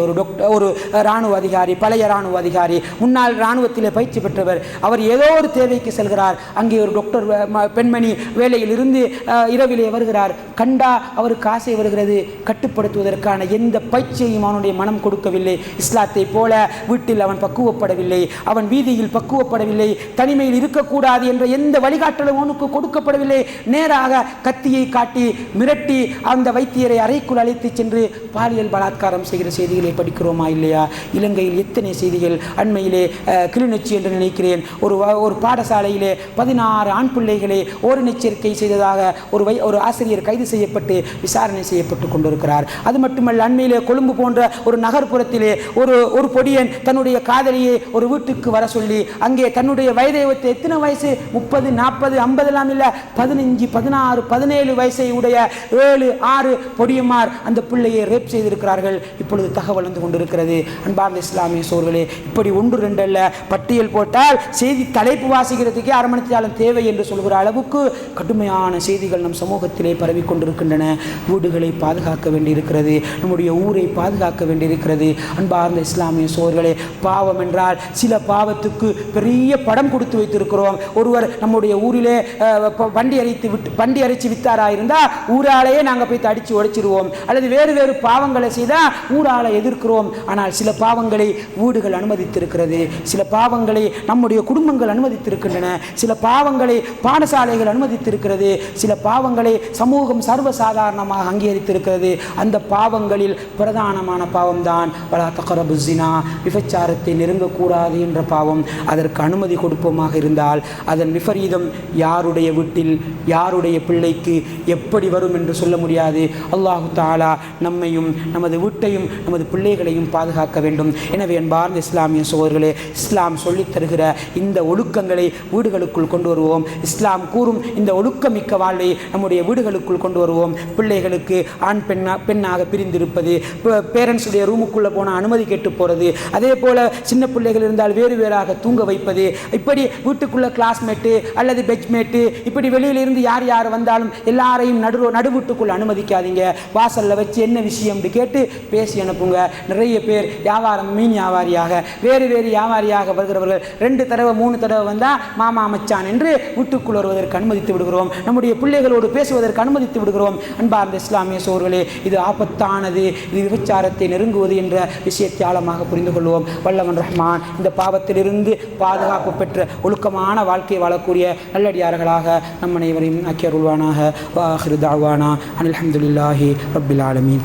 ஒரு இராணுவ அதிகாரி, பழைய இராணுவ அதிகாரி, முன்னாள் இராணுவத்திலே பயிற்சி பெற்றவர், அவர் ஏதோ ஒரு தேவைக்கு செல்கிறார். அங்கே ஒரு டாக்டர் பெண்மணி வேலையில் இருந்து இரவிலே வருகிறார், கண்டா அவருக்கு ஆசை வருகிறது, கட்டுப்படுத்துவதற்கான எந்த பயிற்சியையும் அவனுடைய மனம் கொடுக்கவில்லை. இஸ்லாத்தை போல வீட்டில் அவன் பக்குவப்படவில்லை, அவன் வீதியில் பக்குவப்படவில்லை, தனிமையில் இருக்கக்கூடாது என்ற எந்த வழிகாட்டலும் அவனுக்கு கொடுக்கப்படவில்லை. நேராக கத்தியை காட்டி மிரட்டி அந்த வைத்தியரை அறைக்குள் அழைத்து சென்று பாலியல் பலாத்காரம் செய்கிற செய்திகளை படிக்கிறோமா இல்லையா? இலங்கையில் எத்தனை செய்திகள்! அண்மையிலே கிளிநொச்சி என்று நினைக்கிறேன், ஒரு பாடசாலையிலே 16 ஆண் பிள்ளைகளை ஓரினச்சேர்க்கை செய்ததாக ஒரு ஆசிரியர் கைது செய்யப்பட்டு விசாரணை செய்யப்பட்டு கொண்டிருக்கிறார். அது மட்டுமல்ல, அண்மையிலே கொழும்பு போன்ற ஒரு நகர்ப்புறத்திலே ஒரு பொடியன் தன்னுடைய காதலியை ஒரு வீட்டுக்கு வர சொல்லி அங்கே தன்னுடைய வயதை எத்தனை வயசு, 30, 40, 50 எல்லாம் இல்லை, 15, 16, 17 வயசை உடைய 7, 6 பொடியமார் அந்த பிள்ளையை ரேப் செய்திருக்கிறார்கள். இப்பொழுது தகவல் வந்து கொண்டிருக்கிறது. அன்பார்ந்த இஸ்லாமிய சோர்களே, இப்படி 1, 2 அல்ல, பட்டியல் போட்டால் செய்தி தலைப்பு வாசிக்கிறதுக்கே அரை மணி நேரம் தேவை என்று சொல்கிற அளவுக்கு கடுமையான செய்திகள் நம் சமூகத்திலே பரவி கொண்டிருக்கின்றன. வீடுகளை பாதுகாக்க வேண்டியிருக்கிறது, நம்முடைய ஊரை பாதுகாக்க வேண்டியிருக்கிறது. அன்பார்ந்த இஸ்லாமிய சோர்களே, பாவம் என்றால் சில பாவத்துக்கு பெரிய படம் கொடுத்து வைத்திருக்கிறோம். ஒருவர் நம்முடைய ஊரிலே வண்டி அரைச்சு வித்தாராயிருந்தால் ஊராலேயே நாங்கள் போய் அடித்து உடைச்சிருவோம், அல்லது வேறு வேறு பாவங்களை செய்தால் ஊரால எதிர்க்கிறோம். ஆனால் சில பாவங்களை வீடுகள் அனுமதித்திருக்கிறது, சில பாவங்களை நம்முடைய குடும்பங்கள் அனுமதித்திருக்கின்றன, சில பாவங்களை பாடசாலைகள் அனுமதித்திருக்கிறது, சில பாவங்களை சமூகம் சர்வசாதாரணமாக அங்கீகரித்திருக்கிறது. அந்த பாவங்களில் பிரதானமான பாவம்தான் வலா தக்ரபு ஸினா, விபச்சாரத்தை நெருங்கக்கூடாது என்ற பாவம். அதற்கு அனுமதி கொடுப்போமாக இருந்தால் அதன் விபரீதம் யாருடைய வீட்டில் யாருடைய பிள்ளைக்கு எப்படி வரும் என்று சொல்ல முடியாது. அல்லாஹு தஆலா நம்மையும் நமது வீட்டையும் நமது பிள்ளைகளையும் பாதுகாக்க வேண்டும். எனவே அன்பார்ந்த இஸ்லாமிய சகோதரர்களே, இஸ்லாம் சொல்லித் தருகிற இந்த ஒழுக்கங்களை வீடுகளுக்குள் கொண்டு வருவோம். இஸ்லாம் கூறும் இந்த ஒழுக்கமிக்க வாழ்வை நம்முடைய வீடுகளுக்குள் கொண்டு வருவோம். பிள்ளைகளுக்கு ஆண் பெண்ணாக பிரிந்திருப்பது, பேரண்ட்ஸுடைய ரூமுக்குள்ளே போனால் அனுமதி கேட்டு போகிறது, அதே போல் சின்ன பிள்ளைகள் இருந்தால் வேறு வேறாக தூங்க வைப்பது, இப்படி வீட்டுக்குள்ளே கிளாஸ்மேட்டு அல்லது பெட்ச்மேட்டு, இப்படி வெளியிலிருந்து யார் யார் வந்தாலும் எல்லாரையும் நடுவீட்டுக்குள் அனுமதிக்காதீங்க. வாசலில் வச்சு என்ன விஷயம் கேட்டு பேசி அனுப்புங்க. நிறைய பேர் வியாபாரம் மீன் வியாபாரியாக வேறு வேறு வியாபாரியாக வருகிறவர்கள் 2 தடவை 3 தடவை வந்தால் மாமா மச்சான் என்று வீட்டுக்குள் வருவதற்கு அனுமதித்து விடுகிறோம். நம்முடைய பிள்ளைகளோடு பேசுவதற்கு அனுமதித்து விடுகிறோம். அன்பார்ந்த இஸ்லாமிய சோர்களே, இது ஆபத்தானது, இது விபச்சாரத்தை நெருங்குவது என்ற விஷயத்தை ஆழமாக புரிந்து கொள்வோம். வல்லவன் ரஹ்மான் இந்த பாவத்திலிருந்து பாதுகாப்பு பெற்ற ஒழுக்கமான வாழ்க்கை வாழக்கூடிய நல்லடியார்களாக நம் அனைவரையும் ஆக்கி அருள்வானாக. வ ஆகிரு தஅவானா அனில் ஹம்துலில்லாஹி ரப்பில் ஆலமீன்.